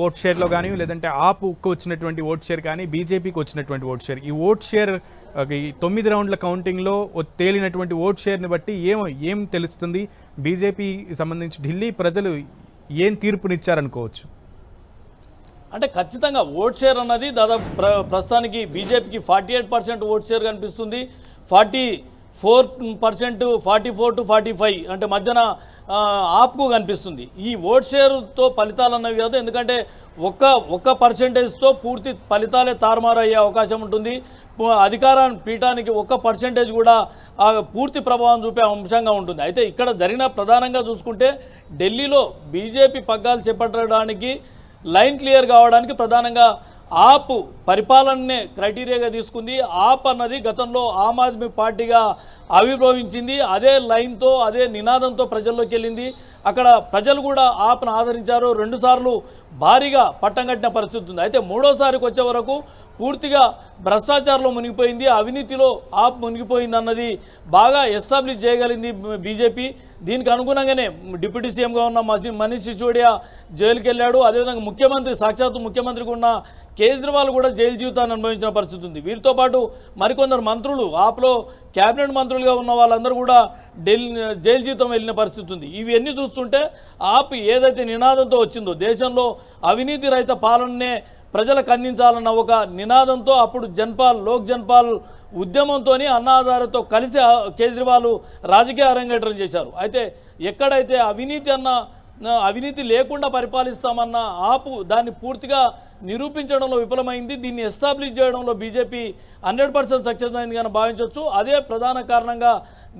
ఓట్ షేర్లో కానీ, లేదంటే ఆప్కు వచ్చినటువంటి ఓట్ షేర్ కానీ, బీజేపీకి వచ్చినటువంటి ఓట్ షేర్, ఈ ఓట్ షేర్ ఈ 9 రౌండ్ల కౌంటింగ్లో తేలినటువంటి ఓట్ షేర్ని బట్టి ఏం తెలుస్తుంది? బీజేపీ సంబంధించి ఢిల్లీ ప్రజలు ఏం తీర్పునిచ్చారనుకోవచ్చు? అంటే ఖచ్చితంగా ఓట్ షేర్ అన్నది దాదాపు ప్రస్తుతానికి బీజేపీకి 48% ఓట్ షేర్ కనిపిస్తుంది. 44%, 44 to 45 అంటే మధ్యన ఆప్కు కనిపిస్తుంది. ఈ ఓట్ షేర్తో ఫలితాలు అన్నవి కాదు. ఎందుకంటే ఒక్క పర్సెంటేజ్తో పూర్తి ఫలితాలే తారుమారు అయ్యే అవకాశం ఉంటుంది. అధికార పీఠానికి 1% కూడా పూర్తి ప్రభావం చూపే అంశంగా ఉంటుంది. అయితే ఇక్కడ జరిగిన ప్రధానంగా చూసుకుంటే ఢిల్లీలో బీజేపీ పగ్గాలు చేపట్టడానికి లైన్ క్లియర్ కావడానికి ప్రధానంగా ఆప్ పరిపాలననే క్రైటీరియాగా తీసుకుంది. ఆప్ అన్నది గతంలో ఆమ్ ఆద్మీ పార్టీగా ఆవిర్భవించింది. అదే లైన్తో, అదే నినాదంతో ప్రజల్లోకి వెళ్ళింది. అక్కడ ప్రజలు కూడా ఆప్ను ఆదరించారు. 2 సార్లు భారీగా పట్టం కట్టిన పరిస్థితి ఉంది. అయితే మూడోసారికి వచ్చే వరకు పూర్తిగా భ్రష్టాచారంలో మునిగిపోయింది, అవినీతిలో ఆప్ మునిగిపోయింది అన్నది బాగా ఎస్టాబ్లిష్ చేయగలిగింది బీజేపీ. దీనికి అనుగుణంగానే డిప్యూటీ సీఎంగా ఉన్న మనీష్ సిసోడియా జైలుకి వెళ్ళాడు. అదేవిధంగా ముఖ్యమంత్రి, సాక్షాత్తు ముఖ్యమంత్రికి ఉన్న కేజ్రీవాల్ కూడా జైలు జీవితాన్ని అనుభవించిన పరిస్థితి ఉంది. వీరితో పాటు మరికొందరు మంత్రులు, ఆప్లో క్యాబినెట్ మంత్రులుగా ఉన్న వాళ్ళందరూ కూడా జైలు జీవితం వెళ్ళిన పరిస్థితి ఉంది. ఇవన్నీ చూస్తుంటే ఆప్ ఏదైతే నినాదంతో వచ్చిందో, దేశంలో అవినీతి రహిత పాలననే ప్రజలకు అందించాలన్న ఒక నినాదంతో అప్పుడు లోక్ జన్పాల్ ఉద్యమంతో అన్నా హజారేతో కలిసి కేజ్రీవాల్ రాజకీయ అరంగేట్రం చేశారు. అయితే ఎక్కడైతే అవినీతి లేకుండా పరిపాలిస్తామన్న ఆపు దాన్ని పూర్తిగా నిరూపించడంలో విఫలమైంది. దీన్ని ఎస్టాబ్లిష్ చేయడంలో బీజేపీ 100% సక్సెస్ అయింది కానీ భావించవచ్చు. అదే ప్రధాన కారణంగా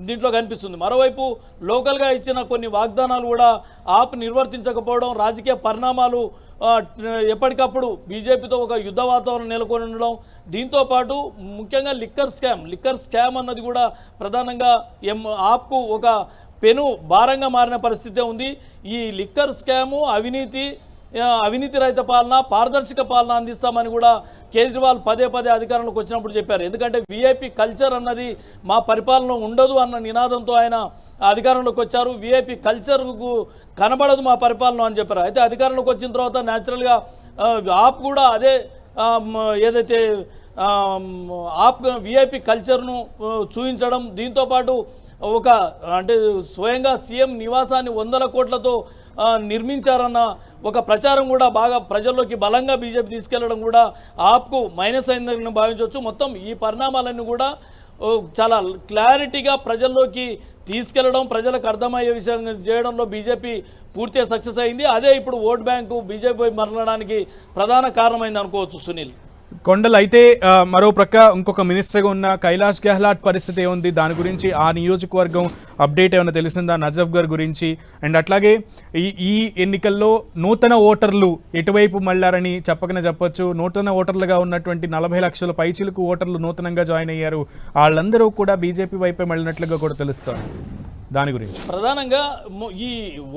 దీంట్లో కనిపిస్తుంది. మరోవైపు లోకల్గా ఇచ్చిన కొన్ని వాగ్దానాలు కూడా ఆప్ నిర్వర్తించకపోవడం, రాజకీయ పరిణామాలు ఎప్పటికప్పుడు బీజేపీతో ఒక యుద్ధ వాతావరణం నెలకొని ఉండడం, దీంతోపాటు ముఖ్యంగా లిక్కర్ స్కామ్ అన్నది కూడా ప్రధానంగా ఆప్కు ఒక పెను భారంగా మారిన పరిస్థితే ఉంది. ఈ లిక్కర్ స్కాము, అవినీతి రహిత పాలన, పారదర్శక పాలన అందిస్తామని కూడా కేజ్రీవాల్ పదే అధికారంలోకి వచ్చినప్పుడు చెప్పారు. ఎందుకంటే వీఐపీ కల్చర్ అన్నది మా పరిపాలన ఉండదు అన్న నినాదంతో ఆయన అధికారంలోకి వచ్చారు. వీఐపీ కల్చర్కు కనబడదు మా పరిపాలన అని చెప్పారు. అయితే అధికారంలోకి వచ్చిన తర్వాత న్యాచురల్గా ఆప్ కూడా అదే ఏదైతే ఆప్ వీఐపీ కల్చర్ను చూపించడం, దీంతోపాటు అంటే స్వయంగా సీఎం నివాసాన్ని 100 కోట్లతో నిర్మించారన్న ఒక ప్రచారం కూడా బాగా ప్రజల్లోకి బలంగా బీజేపీ తీసుకెళ్లడం కూడా ఆప్కు మైనస్ అయిందని భావించవచ్చు. మొత్తం ఈ పరిణామాలన్నీ కూడా చాలా క్లారిటీగా ప్రజల్లోకి తీసుకెళ్లడం, ప్రజలకు అర్థమయ్యే విషయంగా చేయడంలో బీజేపీ పూర్తిగా సక్సెస్ అయింది. అదే ఇప్పుడు ఓట్ బ్యాంకు బీజేపీ మరలడానికి ప్రధాన కారణమైంది అనుకోవచ్చు. సునీల్ కొండలు అయితే మరో ప్రక్క ఇంకొక మినిస్టర్గా ఉన్న కైలాష్ గెహ్లాట్ పరిస్థితి ఏముంది, దాని గురించి ఆ నియోజకవర్గం అప్డేట్ ఏమైనా తెలిసిందా నజఫ్ గారి గురించి? అండ్ అట్లాగే ఈ ఎన్నికల్లో నూతన ఓటర్లు ఎటువైపు మళ్ళారని చెప్పొచ్చు. నూతన ఓటర్లుగా ఉన్నటువంటి 40 లక్షల పైచిలకు ఓటర్లు నూతనంగా జాయిన్ అయ్యారు. వాళ్ళందరూ కూడా బీజేపీ వైపే మళ్ళినట్లుగా కూడా తెలుస్తారు. దాని గురించి ప్రధానంగా ఈ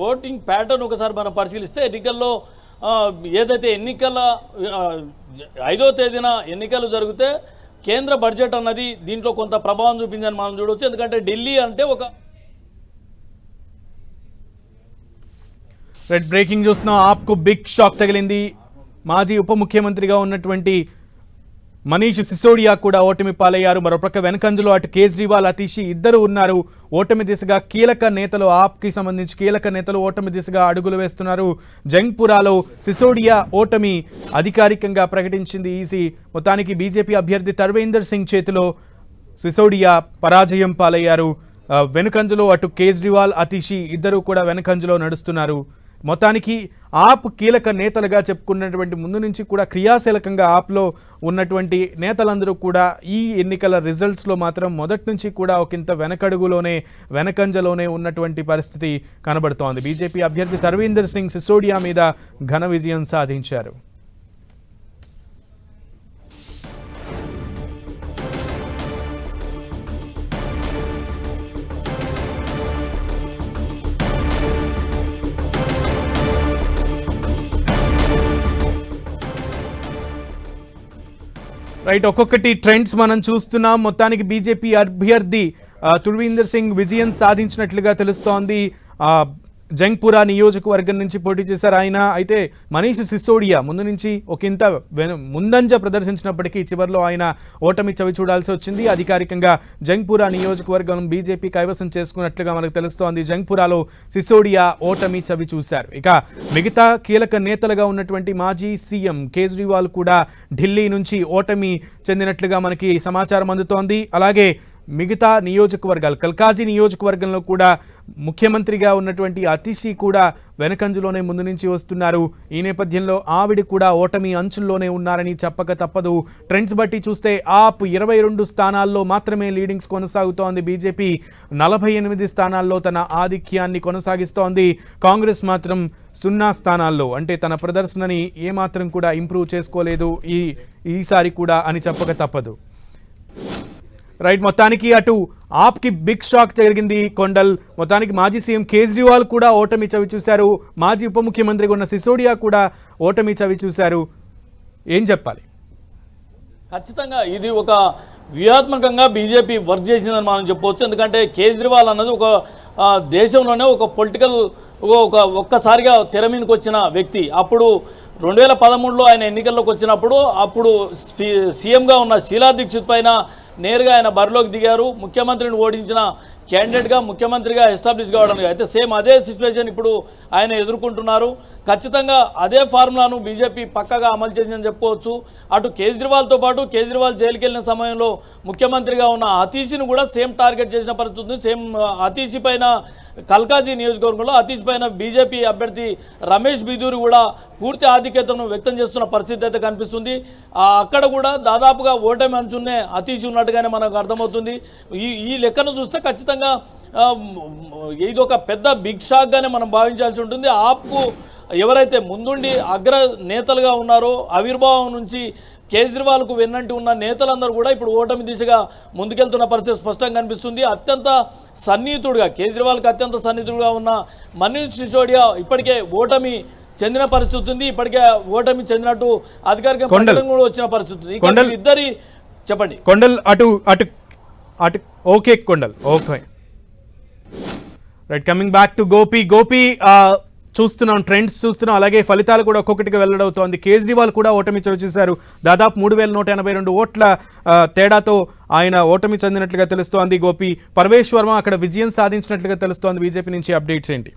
ఓటింగ్ ప్యాటర్న్ ఒకసారి మనం పరిశీలిస్తే ఎన్నికల్లో ఏదైతే 5వ తేదీన ఎన్నికలు జరిగితే కేంద్ర బడ్జెట్ అన్నది దీంట్లో కొంత ప్రభావం చూపిందని మనం చూడవచ్చు. ఎందుకంటే ఢిల్లీ అంటే ఒక బ్రేకింగ్ చూస్తున్నాం. ఆప్కు బిగ్ షాక్ తగిలింది. మాజీ ఉప ముఖ్యమంత్రిగా ఉన్నటువంటి మనీష్ సిసోడియా కూడా ఓటమి పాలయ్యారు. మరోపక్క వెనకంజలో అటు కేజ్రీవాల్, అతీషి ఇద్దరు ఉన్నారు. ఓటమి దిశగా కీలక నేతలు, ఆప్కి సంబంధించి కీలక నేతలు ఓటమి దిశగా అడుగులు వేస్తున్నారు. జంగ్పురాలో సిసోడియా ఓటమి అధికారికంగా ప్రకటించింది ఈసీ. మొత్తానికి బీజేపీ అభ్యర్థి తర్వేందర్ సింగ్ చేతిలో సిసోడియా పరాజయం పాలయ్యారు. వెనుకంజలో అటు కేజ్రీవాల్, అతీషి ఇద్దరు కూడా వెనుకంజలో నడుస్తున్నారు. మొత్తానికి ఆప్ కీలక నేతలుగా చెప్పుకున్నటువంటి ముందు నుంచి కూడా క్రియాశీలకంగా ఆప్లో ఉన్నటువంటి నేతలందరూ కూడా ఈ ఎన్నికల రిజల్ట్స్లో మాత్రం మొదటి నుంచి కూడా ఒకంత వెనకంజలోనే ఉన్నటువంటి పరిస్థితి కనబడుతోంది. బీజేపీ అభ్యర్థి తర్వీందర్ సింగ్ సిసోడియా మీద ఘన విజయం సాధించారు. రైట్, ఒక్కొక్కటి ట్రెండ్స్ మనం చూస్తున్నాం. మొత్తానికి బీజేపీ అభ్యర్థి తుర్వీందర్ సింగ్ విజయం సాధించినట్లుగా తెలుస్తోంది. జంగ్పురా నియోజకవర్గం నుంచి పోటీ చేశారు ఆయన. అయితే మనీష్ సిసోడియా ముందు నుంచి ఒకంత ముందంజ ప్రదర్శించినప్పటికీ చివరిలో ఆయన ఓటమి చవి చూడాల్సి వచ్చింది. అధికారికంగా జంగ్పురా నియోజకవర్గం బీజేపీ కైవసం చేసుకున్నట్లుగా మనకు తెలుస్తోంది. జంగ్పురాలో సిసోడియా ఓటమి చవి చూశారు. ఇక మిగతా కీలక నేతలుగా ఉన్నటువంటి మాజీ సీఎం కేజ్రీవాల్ కూడా ఢిల్లీ నుంచి ఓటమి చెందినట్లుగా మనకి సమాచారం అందుతోంది. అలాగే మిగతా నియోజకవర్గాలు, కల్కాజీ నియోజకవర్గంలో కూడా ముఖ్యమంత్రిగా ఉన్నటువంటి అతిషి కూడా వెనకంజులోనే ముందు నుంచి వస్తున్నారు. ఈ నేపథ్యంలో ఆవిడ కూడా ఓటమి అంచుల్లోనే ఉన్నారని చెప్పక తప్పదు. ట్రెండ్స్ బట్టి చూస్తే ఆప్ 22 స్థానాల్లో మాత్రమే లీడింగ్స్ కొనసాగుతోంది. బీజేపీ 48 స్థానాల్లో తన ఆధిక్యాన్ని కొనసాగిస్తోంది. కాంగ్రెస్ మాత్రం 0 స్థానాల్లో, అంటే తన ప్రదర్శనని ఏమాత్రం కూడా ఇంప్రూవ్ చేసుకోలేదు ఈసారి కూడా అని చెప్పక తప్పదు. రైట్, మొత్తానికి అటు ఆప్కి బిగ్ షాక్ జరిగింది కొండల్. మొత్తానికి మాజీ సీఎం కేజ్రీవాల్ కూడా ఓటమి చవి చూశారు. మాజీ ఉప ముఖ్యమంత్రిగా ఉన్న సిసోడియా కూడా ఓటమి చవి చూశారు. ఏం చెప్పాలి? ఖచ్చితంగా ఇది ఒక వ్యూహాత్మకంగా బీజేపీ వర్క్ చేసిందని మనం చెప్పవచ్చు. ఎందుకంటే కేజ్రీవాల్ అన్నది ఒక దేశంలోనే ఒక పొలిటికల్ ఒక్కసారిగా తెర మీదకి వచ్చిన వ్యక్తి. అప్పుడు 2013లో ఆయన ఎన్నికల్లోకి వచ్చినప్పుడు అప్పుడు సీఎంగా ఉన్న షీలా దీక్షిత్ పైన నేరుగా ఆయన బరిలోకి దిగారు. ముఖ్యమంత్రిని ఓడించిన క్యాండిడేట్గా ముఖ్యమంత్రిగా ఎస్టాబ్లిష్ కావడానికి. అయితే సేమ్ అదే సిచ్యువేషన్ ఇప్పుడు ఆయన ఎదుర్కొంటున్నారు. ఖచ్చితంగా అదే ఫార్ములాను బీజేపీ పక్కగా అమలు చేసిందని చెప్పుకోవచ్చు. అటు కేజ్రీవాల్తో పాటు కేజ్రీవాల్ జైలుకి వెళ్ళిన సమయంలో ముఖ్యమంత్రిగా ఉన్న అతీష్ని కూడా సేమ్ టార్గెట్ చేసిన పరిస్థితి ఉంది. సేమ్ అతీష్ పైన కల్కాజీ నియోజకవర్గంలో అతీష్ పైన బీజేపీ అభ్యర్థి రమేష్ బిదూరి కూడా పూర్తి ఆధిక్యతను వ్యక్తం చేస్తున్న పరిస్థితి అయితే కనిపిస్తుంది. అక్కడ కూడా దాదాపుగా ఓటమి అంచున్నే అతీష్ ఉన్నట్టుగానే మనకు అర్థమవుతుంది. ఈ లెక్కను చూస్తే ఖచ్చితంగా ఇది ఒక పెద్ద బిగ్ షాక్గానే మనం భావించాల్సి ఉంటుంది. ఆప్కు ఎవరైతే ముందుండి అగ్ర నేతలుగా ఉన్నారో ఆవిర్భావం నుంచి కేజ్రీవాల్కు వెన్నంటి ఉన్న నేతలందరూ కూడా ఇప్పుడు ఓటమి దిశగా ముందుకెళ్తున్న పరిస్థితి స్పష్టంగా కనిపిస్తుంది. అత్యంత సన్నిహితుడుగా కేజ్రీవాల్కి అత్యంత సన్నిహితుడుగా ఉన్న మనీష్ సిసోడియా ఇప్పటికే ఓటమి చెందిన పరిస్థితి ఉంది. ఇప్పటికే ఓటమి చెందినట్టు అధికారిక ప్రకటన కూడా వచ్చిన పరిస్థితి ఉంది. ఇద్దరి చెప్పండి కొండల్ అటు అటు అటు okay Kondal okay right. Coming back to Gopi చూస్తున్నాం, ట్రెండ్స్ చూస్తున్నాం, అలాగే ఫలితాలు కూడా ఒక్కొక్కటిగా వెల్లడవుతోంది. కేజ్రీవాల్ కూడా ఓటమి చవి చూశారు. దాదాపు 3182 ఓట్ల తేడాతో ఆయన ఓటమి చెందినట్లుగా తెలుస్తోంది. గోపి, పర్వేష్ వర్మ అక్కడ విజయం సాధించినట్లుగా తెలుస్తోంది. బీజేపీ నుంచి అప్డేట్స్ ఏంటి?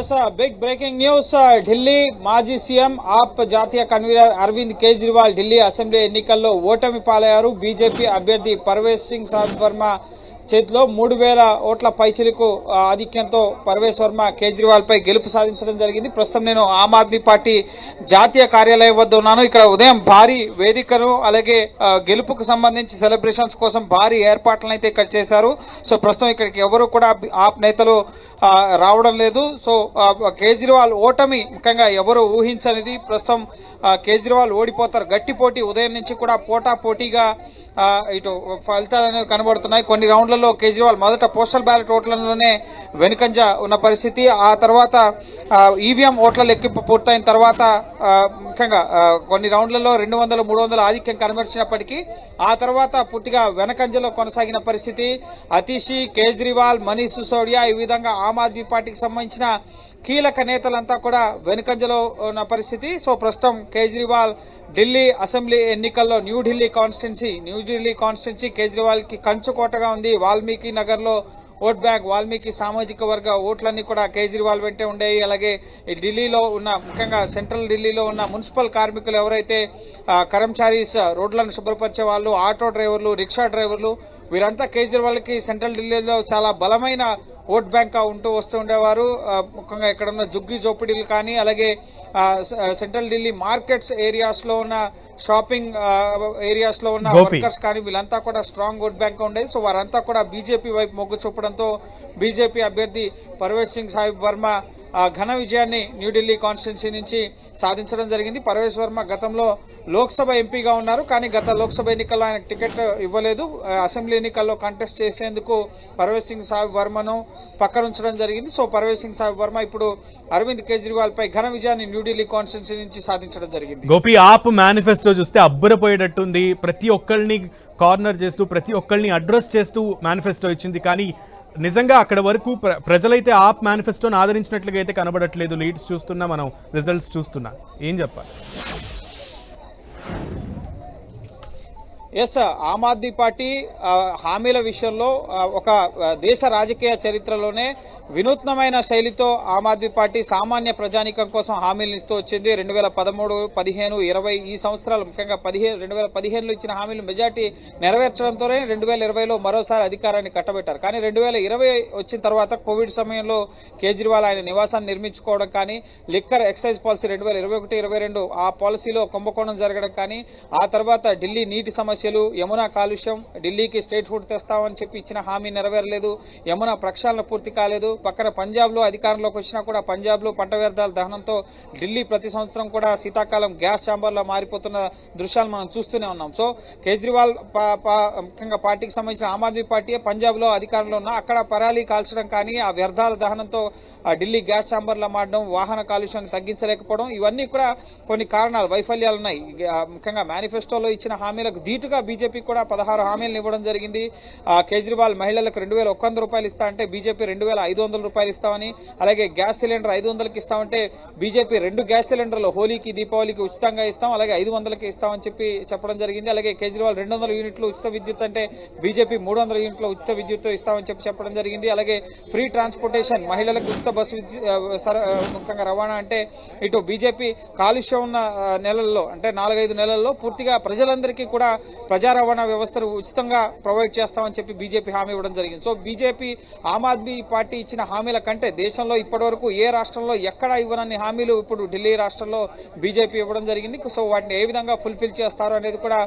Yes big breaking news. Delhi మాజీ సీఎం ఆప్ జాతీయ కన్వీనర్ అరవింద్ కేజ్రీవాల్ ఢిల్లీ అసెంబ్లీ ఎన్నికల్లో ఓటమి పాలయ్యారు. బీజేపీ అభ్యర్థి పర్వేష్ సింగ్ వర్మ చేతిలో 3000 ఓట్ల పైచిలకు ఆధిక్యంతో పర్వేష్ వర్మ కేజ్రీవాల్ పై గెలుపు సాధించడం జరిగింది. ప్రస్తుతం నేను ఆమ్ ఆద్మీ పార్టీ జాతీయ కార్యాలయం వద్ద ఉన్నాను. ఇక్కడ ఉదయం భారీ వేదికను అలాగే గెలుపుకు సంబంధించి సెలబ్రేషన్స్ కోసం భారీ ఏర్పాట్లను అయితే ఇక్కడ చేశారు. సో ప్రస్తుతం ఇక్కడికి ఎవరు కూడా ఆప్ నేతలు రావడం లేదు. సో కేజ్రీవాల్ ఓటమి ముఖ్యంగా ఎవరు ఊహించనిది. ప్రస్తుతం కేజ్రీవాల్ ఓడిపోతారు. గట్టి పోటీ ఉదయం నుంచి కూడా పోటాపోటీగా ఇటు ఫలితాలు అనేవి కనబడుతున్నాయి. కొన్ని రౌండ్లలో కేజ్రీవాల్ మొదట పోస్టల్ బ్యాలెట్ ఓట్లలోనే వెనుకంజ ఉన్న పరిస్థితి. ఆ తర్వాత ఈవీఎం ఓట్ల లెక్కింపు పూర్తయిన తర్వాత ముఖ్యంగా కొన్ని రౌండ్లలో 200, 300 ఆధిక్యం కనబరిచినప్పటికీ ఆ తర్వాత పూర్తిగా వెనకంజలో కొనసాగిన పరిస్థితి. అతీష్, కేజ్రీవాల్, మనీష్ సిసోడియా ఈ విధంగా ఆమ్ ఆద్మీ పార్టీకి సంబంధించిన కీలక నేతలంతా కూడా వెనుకంజలో ఉన్న పరిస్థితి. సో ప్రస్తుతం కేజ్రీవాల్ ఢిల్లీ అసెంబ్లీ ఎన్నికల్లో న్యూఢిల్లీ కాన్స్టిట్యున్సీ కేజ్రీవాల్ కి కంచుకోటగా ఉంది. వాల్మీకి నగర్ లో ఓట్ బ్యాంక్, వాల్మీకి సామాజిక వర్గ ఓట్లన్నీ కూడా కేజ్రీవాల్ వెంటే ఉండేవి. అలాగే ఢిల్లీలో ఉన్న ముఖ్యంగా సెంట్రల్ ఢిల్లీలో ఉన్న మున్సిపల్ కార్మికులు ఎవరైతే కర్మచారీస్, రోడ్లను శుభ్రపరిచే వాళ్ళు, ఆటో డ్రైవర్లు, రిక్షా డ్రైవర్లు, వీరంతా కేజ్రీవాల్ కి సెంట్రల్ ఢిల్లీలో చాలా బలమైన ఓట్ బ్యాంక్ ఉంటూ వస్తూ ఉండేవారు. ముఖ్యంగా ఇక్కడ ఉన్న జుగ్గి జోపిడీలు కానీ అలాగే సెంట్రల్ ఢిల్లీ మార్కెట్స్ ఏరియాస్ లో ఉన్న షాపింగ్ ఏరియాస్ లో ఉన్న వర్కర్స్ కానీ వీళ్ళంతా కూడా స్ట్రాంగ్ ఓట్ బ్యాంక్ ఉండేది. సో వారంతా కూడా బీజేపీ వైపు మొగ్గు చూపడంతో బీజేపీ అభ్యర్థి పర్వేష్ సింగ్ వర్మ ఘన విజయాన్ని న్యూఢిల్లీ కాన్స్టిట్యున్సీ నుంచి సాధించడం జరిగింది. పర్వేష్ వర్మ గతంలో లోక్సభ ఎంపీగా ఉన్నారు, కానీ గత లోక్సభ ఎన్నికల్లో ఆయనకు టికెట్ ఇవ్వలేదు. అసెంబ్లీ ఎన్నికల్లో కంటెస్ట్ చేసేందుకు పర్వేష్ సింగ్ వర్మను పక్కనుంచడం జరిగింది. సో పర్వేష్ సింగ్ వర్మ ఇప్పుడు అరవింద్ కేజ్రీవాల్ పై ఘన విజయాన్ని న్యూఢిల్లీ కాన్స్టిట్యున్సీ నుంచి సాధించడం జరిగింది. గోపి, ఆప్ మేనిఫెస్టో చూస్తే అబ్బురపోయేటట్టుంది. ప్రతి ఒక్కరిని కార్నర్ చేస్తూ ప్రతి ఒక్కరిని అడ్రస్ చేస్తూ మేనిఫెస్టో ఇచ్చింది. కానీ నిజంగా అక్కడ వరకు ప్రజలైతే ఆప్ మేనిఫెస్టోని ఆదరించినట్లుగా అయితే కనబడట్లేదు. లీడ్స్ చూస్తున్నా, మనం రిజల్ట్స్ చూస్తున్నా. ఏం చెప్పాలి? ఎస్, ఆమ్ ఆద్మీ పార్టీ హామీల విషయంలో ఒక దేశ రాజకీయ చరిత్రలోనే వినూత్నమైన శైలితో ఆమ్ ఆద్మీ పార్టీ సామాన్య ప్రజానీకం కోసం హామీలను ఇస్తూ వచ్చింది. 2013, 15, 20 ఈ సంవత్సరాలు ముఖ్యంగా 2015లో ఇచ్చిన హామీలు మెజార్టీ నెరవేర్చడంతోనే 2020లో మరోసారి అధికారాన్ని కట్టబెట్టారు. కానీ 2020 వచ్చిన తర్వాత కోవిడ్ సమయంలో కేజ్రీవాల్ ఆయన నివాసాన్ని నిర్మించుకోవడం కానీ, లిక్కర్ ఎక్సైజ్ పాలసీ 2021, 22 ఆ పాలసీలో కుంభకోణం జరగడం కానీ, ఆ తర్వాత ఢిల్లీ నీటి సమస్య సమస్యలు, యమునా కాలుష్యం, ఢిల్లీకి స్టేట్ ఫుడ్ తెస్తామని చెప్పి ఇచ్చిన హామీ నెరవేరలేదు, యమునా ప్రక్షాళన పూర్తి కాలేదు. పక్కన పంజాబ్లో అధికారంలోకి వచ్చినా కూడా పంజాబ్లో పంట వ్యర్థాల దహనంతో ఢిల్లీ ప్రతి సంవత్సరం కూడా శీతాకాలం గ్యాస్ ఛాంబర్లో మారిపోతున్న దృశ్యాలు మనం చూస్తూనే ఉన్నాం. సో కేజ్రీవాల్ ముఖ్యంగా పార్టీకి సంబంధించిన ఆమ్ ఆద్మీ పార్టీ పంజాబ్లో అధికారంలో ఉన్నా అక్కడ పరాలి కాల్చడం కానీ, ఆ వ్యర్థాల దహనంతో ఢిల్లీ గ్యాస్ ఛాంబర్లో మారడం, వాహన కాలుష్యాన్ని తగ్గించలేకపోవడం, ఇవన్నీ కూడా కొన్ని కారణాలు, వైఫల్యాలు ఉన్నాయి. ముఖ్యంగా మేనిఫెస్టోలో ఇచ్చిన హామీలకు ధీటుగా బీజేపీ కూడా 16 హామీలను ఇవ్వడం జరిగింది. కేజ్రీవాల్ మహిళలకు 2,100 రూపాయలు ఇస్తా అంటే బీజేపీ 2,500 రూపాయలు ఇస్తామని, అలాగే గ్యాస్ సిలిండర్ 500కి ఇస్తామంటే బీజేపీ 2 గ్యాస్ సిలిండర్లు హోలీకి, దీపావళికి ఉచితంగా ఇస్తాం, అలాగే 500కి ఇస్తామని చెప్పడం జరిగింది. అలాగే కేజ్రీవాల్ 200 యూనిట్లు ఉచిత విద్యుత్ అంటే బీజేపీ 300 యూనిట్ల ఉచిత విద్యుత్ ఇస్తామని చెప్పడం జరిగింది. అలాగే ఫ్రీ ట్రాన్స్పోర్టేషన్, మహిళలకు ఉచిత బస్సు ముఖ్యంగా రవాణా అంటే ఇటు బీజేపీ కాలుష్యం ఉన్న నెలల్లో అంటే 4-5 నెలల్లో పూర్తిగా ప్రజలందరికీ కూడా ప్రజా రవాణా వ్యవస్థను ఉచితంగా ప్రొవైడ్ చేస్తామని చెప్పి బీజేపీ హామీ ఇవ్వడం జరిగింది. So BJP Aam Aadmi party ఇచ్చిన హామీల కంటే దేశంలో ఇప్పటివరకు ఏ రాష్ట్రంలో ఎక్కడా ఇవ్వనన్ని హామీలు ఇప్పుడు ఢిల్లీ రాష్ట్రంలో బీజేపీ ఇవ్వడం జరిగింది. సో వాటిని ఏ విధంగా ఫుల్ఫిల్ చేస్తారో అనేది కూడా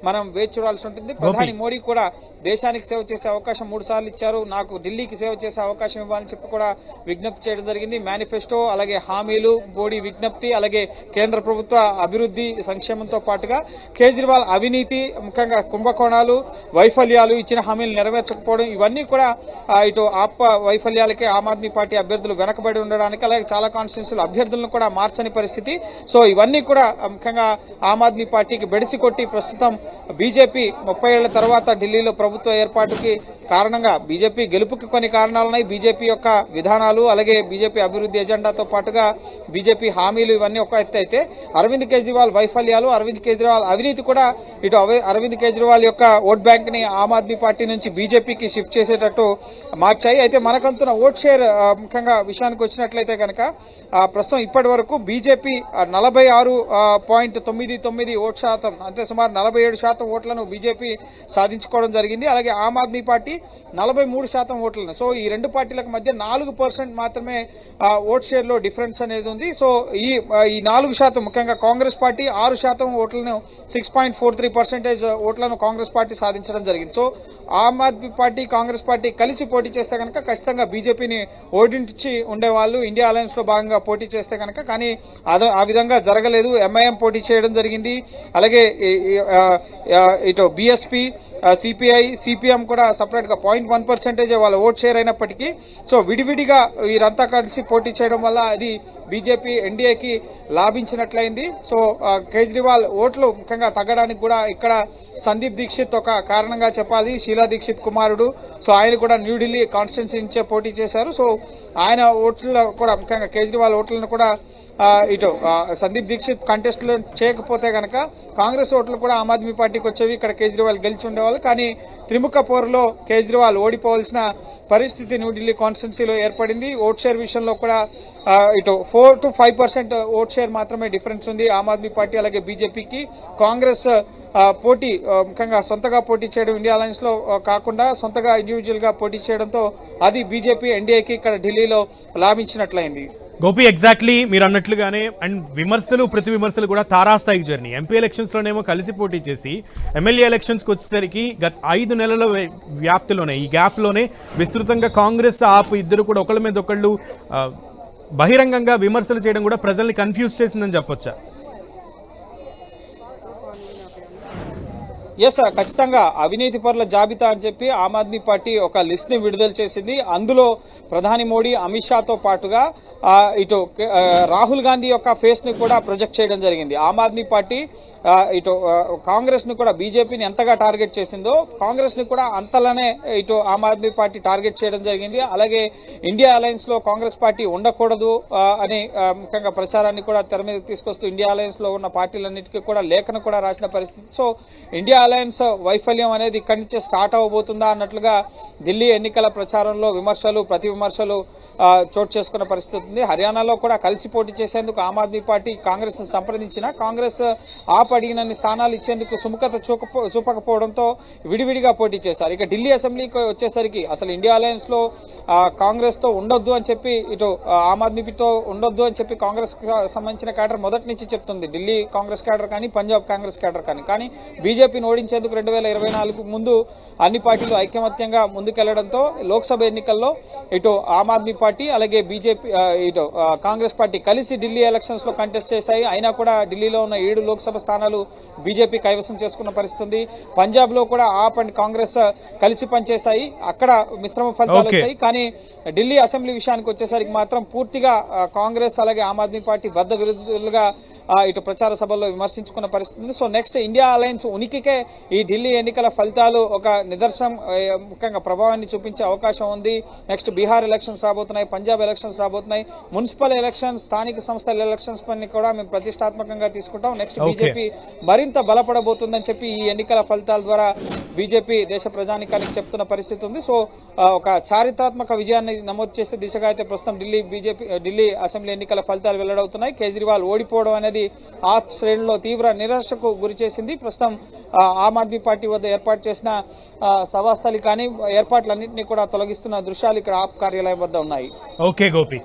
మనం వేచి చూడాల్సి ఉంటుంది. ప్రధాని మోడీ కూడా దేశానికి సేవ చేసే అవకాశం 3 సార్లు ఇచ్చారు, నాకు ఢిల్లీకి సేవ చేసే అవకాశం ఇవ్వాలని చెప్పి కూడా విజ్ఞప్తి చేయడం జరిగింది. మేనిఫెస్టో, అలాగే హామీలు, మోడీ విజ్ఞప్తి, అలాగే కేంద్ర ప్రభుత్వ అభివృద్ధి సంక్షేమంతో పాటుగా కేజ్రీవాల్ అవినీతి, ముఖ్యంగా కుంభకోణాలు, వైఫల్యాలు, ఇచ్చిన హామీలు నెరవేర్చకపోవడం, ఇవన్నీ కూడా ఇటు వైఫల్యాలకే ఆమ్ ఆద్మీ పార్టీ అభ్యర్థులు వెనకబడి ఉండడానికి, అలాగే చాలా కాన్స్టిట్యూన్సీలు అభ్యర్థులను కూడా మార్చని పరిస్థితి. సో ఇవన్నీ కూడా ముఖ్యంగా ఆమ్ ఆద్మీ పార్టీకి బెడిసి కొట్టి ప్రస్తుతం బీజేపీ 30 ఏళ్ల తర్వాత ఢిల్లీలో ప్రభుత్వ ఏర్పాటుకి కారణంగా బీజేపీ గెలుపుకి కొన్ని కారణాలున్నాయి. బీజేపీ యొక్క విధానాలు, అలాగే బీజేపీ అభివృద్ధి ఎజెండాతో పాటుగా బీజేపీ హామీలు, ఇవన్నీ ఒక ఎత్తు అయితే అరవింద్ కేజ్రీవాల్ వైఫల్యాలు, అరవింద్ కేజ్రీవాల్ అవినీతి కూడా ఇటు అరవింద్ కేజ్రీవాల్ యొక్క ఓట్ బ్యాంక్ ని ఆమ్ ఆద్మీ పార్టీ నుంచి బీజేపీకి షిఫ్ట్ చేసేటట్టు మార్చాయి. అయితే మనకంతున్న ఓట్ షేర్ ముఖ్యంగా విషయానికి వచ్చినట్లయితే కనుక ప్రస్తుతం ఇప్పటి వరకు బీజేపీ 46.99 ఓట్ శాతం అంటే సుమారు 47% ఓట్లను బీజేపీ సాధించుకోవడం జరిగింది. అలాగే ఆమ్ ఆద్మీ పార్టీ 43% ఓట్లను. సో ఈ రెండు పార్టీలకు మధ్య 4% మాత్రమే ఓట్ షేర్ లో డిఫరెన్స్ అనేది ఉంది. సో ఈ 4% ముఖ్యంగా కాంగ్రెస్ పార్టీ 6% ఓట్లను 6.43% ఓట్లను కాంగ్రెస్ పార్టీ సాధించడం జరిగింది. So Aam Aadmi party, Congress party కలిసి పోటీ చేస్తే కనుక ఖచ్చితంగా బీజేపీని ఓడించి ఉండేవాళ్ళు ఇండియా అలయన్స్ లో భాగంగా పోటీ చేస్తే కనుక. కానీ ఆ విధంగా జరగలేదు. ఎంఐఎం పోటీ చేయడం జరిగింది. అలాగే ఇటు బీఎస్పీ, సిపిఐ, సిపిఎం కూడా సపరేట్ గా 0.1% వాళ్ళ ఓట్ షేర్ అయినప్పటికీ సో విడివిడిగా వీరంతా కలిసి పోటీ చేయడం వల్ల అది బీజేపీ ఎన్డీఏకి లాభించినట్లయింది. సో కేజ్రీవాల్ ఓట్లు ముఖ్యంగా తగ్గడానికి కూడా ఇక్కడ సందీప్ దీక్షిత్ ఒక కారణంగా చెప్పాలి. షీలా దీక్షిత్ కుమారుడు. సో ఆయన కూడా న్యూఢిల్లీ కాన్స్టిట్యున్సీ నుంచే పోటీ చేశారు. సో ఆయన ఓట్లలో కూడా ముఖ్యంగా కేజ్రీవాల్ ఓట్లను కూడా ఇటు సందీప్ దీక్షిత్ కంటెస్ట్ లో చేయకపోతే గనక కాంగ్రెస్ ఓట్లు కూడా ఆమ్ ఆద్మీ పార్టీకి వచ్చేవి. ఇక్కడ కేజ్రీవాల్ గెలిచి ఉండేవాళ్ళు. కానీ త్రిముఖ పోరులో కేజ్రీవాల్ ఓడిపోవాల్సిన పరిస్థితి న్యూఢిల్లీ కాన్స్టిట్యున్సీలో ఏర్పడింది. ఓట్ షేర్ విషయంలో కూడా ఇటు 4 to 5% ఓట్ షేర్ మాత్రమే డిఫరెన్స్ ఉంది ఆమ్ ఆద్మీ పార్టీ అలాగే బీజేపీకి. కాంగ్రెస్ పోటీ ముఖ్యంగా సొంతగా పోటీ చేయడం ఇండియా అలయన్స్ లో కాకుండా సొంతగా ఇండివిజువల్ గా పోటీ చేయడంతో అది బీజేపీ ఎన్డీఏకి ఇక్కడ ఢిల్లీలో లాభించినట్లయింది. గోపి, ఎగ్జాక్ట్లీ మీరు అన్నట్లుగానే అండ్ విమర్శలు ప్రతి విమర్శలు కూడా తారాస్థాయికి జరిగినాయి. ఎంపీ ఎలక్షన్స్లోనేమో కలిసి పోటీ చేసి ఎమ్మెల్యే ఎలక్షన్స్కి వచ్చేసరికి గత 5 నెలల వ్యాప్తిలోనే ఈ గ్యాప్లోనే విస్తృతంగా కాంగ్రెస్ ఆప్ ఇద్దరు కూడా ఒకళ్ళ మీద ఒకళ్ళు బహిరంగంగా విమర్శలు చేయడం కూడా ప్రజల్ని కన్ఫ్యూజ్ చేసిందని చెప్పొచ్చా? ఎస్, ఖచ్చితంగా అవినీతి పరుల జాబితా అని చెప్పి ఆమ్ ఆద్మీ పార్టీ ఒక లిస్ట్ ని విడుదల చేసింది. అందులో ప్రధాని మోడీ, అమిత్ షాతో పాటుగా ఇటు రాహుల్ గాంధీ యొక్క ఫేస్ ని కూడా ప్రొజెక్ట్ చేయడం జరిగింది. ఆమ్ ఆద్మీ పార్టీ ఇటు కాంగ్రెస్ ని కూడా బీజేపీని ఎంతగా టార్గెట్ చేసిందో కాంగ్రెస్ ని కూడా అంతలానే ఇటు ఆమ్ ఆద్మీ పార్టీ టార్గెట్ చేయడం జరిగింది. అలాగే ఇండియా అలయన్స్ లో కాంగ్రెస్ పార్టీ ఉండకూడదు అని ముఖ్యంగా ప్రచారాన్ని కూడా తెర మీద తీసుకొస్తూ ఇండియా అలయన్స్ లో ఉన్న పార్టీలన్నిటికీ కూడా లేఖను కూడా రాసిన పరిస్థితి. సో ఇండియా అలయన్స్ వైఫల్యం అనేది ఇక్కడి నుంచే స్టార్ట్ అవబోతుందా అన్నట్లుగా ఢిల్లీ ఎన్నికల ప్రచారంలో విమర్శలు ప్రతి విమర్శలు చోటు చేసుకున్న పరిస్థితి ఉంది. హర్యానాలో కూడా కలిసి పోటీ చేసేందుకు ఆమ్ ఆద్మీ పార్టీ కాంగ్రెస్ ను సంప్రదించిన కాంగ్రెస్ ఆప్ అడిగినన్ని స్థానాలు ఇచ్చేందుకు సుముఖత చూపకపోవడంతో విడివిడిగా పోటీ చేశారు. ఇక ఢిల్లీ అసెంబ్లీకి వచ్చేసరికి అసలు ఇండియా అలయన్స్ లో కాంగ్రెస్ తో ఉండొద్దు అని చెప్పి ఇటు ఆమ్ ఆద్మీతో ఉండొద్దు అని చెప్పి కాంగ్రెస్ సంబంధించిన క్యాడర్ మొదటి నుంచి చెప్తుంది. ఢిల్లీ కాంగ్రెస్ క్యాడర్ కానీ పంజాబ్ కాంగ్రెస్ క్యాడర్ కానీ బీజేపీని ఓడించేందుకు 2024 ముందు అన్ని పార్టీలు ఐకమత్యంగా ముందుకెళ్లడంతో లోక్సభ ఎన్నికల్లో ఇటు ఆమ్ ఆద్మీ పార్టీ అలాగే బీజేపీ ఇటు కాంగ్రెస్ పార్టీ కలిసి ఢిల్లీ ఎలక్షన్స్ లో కంటెస్ట్ చేశాయి. అయినా కూడా ఢిల్లీలో ఉన్న 7 లోక్సభ స్థానాలు బీజేపీ కైవసం చేసుకున్న పరిస్థితి ఉంది. పంజాబ్ లో కూడా ఆప్ అండ్ కాంగ్రెస్ కలిసి పనిచేశాయి, అక్కడ మిశ్రమ ఫలితాలు వచ్చాయి. కానీ ఢిల్లీ అసెంబ్లీ విషయానికి వచ్చేసరికి మాత్రం పూర్తిగా కాంగ్రెస్ అలాగే ఆమ్ ఆద్మీ పార్టీ బద్ద విరుద్ధులుగా ఇటు ప్రచార సభల్లో విమర్శించుకున్న పరిస్థితి. సో నెక్స్ట్ ఇండియా అలయన్స్ ఉనికికే ఈ ఢిల్లీ ఎన్నికల ఫలితాలు ఒక నిదర్శనం, ముఖ్యంగా ప్రభావాన్ని చూపించే అవకాశం ఉంది. నెక్స్ట్ బీహార్ ఎలక్షన్స్ రాబోతున్నాయి, పంజాబ్ ఎలక్షన్స్ రాబోతున్నాయి, మున్సిపల్ ఎలక్షన్స్, స్థానిక సంస్థల ఎలక్షన్స్ పని కూడా మేము ప్రతిష్టాత్మకంగా తీసుకుంటాం. నెక్స్ట్ బీజేపీ మరింత బలపడబోతుందని చెప్పి ఈ ఎన్నికల ఫలితాల ద్వారా బీజేపీ దేశ ప్రజానికానికి చెప్తున్న పరిస్థితి ఉంది. సో ఒక చారిత్రాత్మక విజయాన్ని నమోదు చేసే దిశగా అయితే ప్రస్తుతం ఢిల్లీ అసెంబ్లీ ఎన్నికల ఫలితాలు వెల్లడవుతున్నాయి. కేజ్రీవాల్ ఓడిపోవడం అనేది ఆప్ శ్రేణుల్లో తీవ్ర నిరాశకు గురి చేసింది. ప్రస్తుతం ఆమ్ ఆద్మీ పార్టీ వద్ద ఏర్పాటు చేసిన సభాస్థలి కానీ ఏర్పాట్లన్నింటినీ కూడా తొలగిస్తున్న దృశ్యాలు ఇక్కడ ఆప్ కార్యాలయం వద్ద ఉన్నాయి. ఓకే గోపి.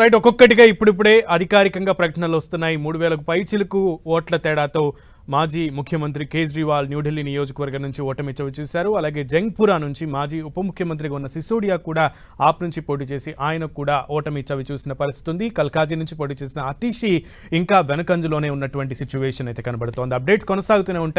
రైట్, ఒక్కొక్కటిగా ఇప్పుడిప్పుడే అధికారికంగా ప్రకటనలు వస్తున్నాయి. 3000కు పైచిలకు ఓట్ల తేడాతో మాజీ ముఖ్యమంత్రి కేజ్రీవాల్ న్యూఢిల్లీ నియోజకవర్గం నుంచి ఓటమి చవిచూశారు. అలాగే జంగ్పురా నుంచి మాజీ ఉప ముఖ్యమంత్రిగా ఉన్న సిసోడియా కూడా ఆప్ నుంచి పోటీ చేసి ఆయనకు కూడా ఓటమి చవిచూసిన పరిస్థితి ఉంది. కల్కాజీ నుంచి పోటీ చేసిన అతీషి ఇంకా వెనకంజలోనే ఉన్నటువంటి సిచ్యువేషన్ అయితే కనబడుతోంది. అప్డేట్స్ కొనసాగుతూనే ఉంటాయి.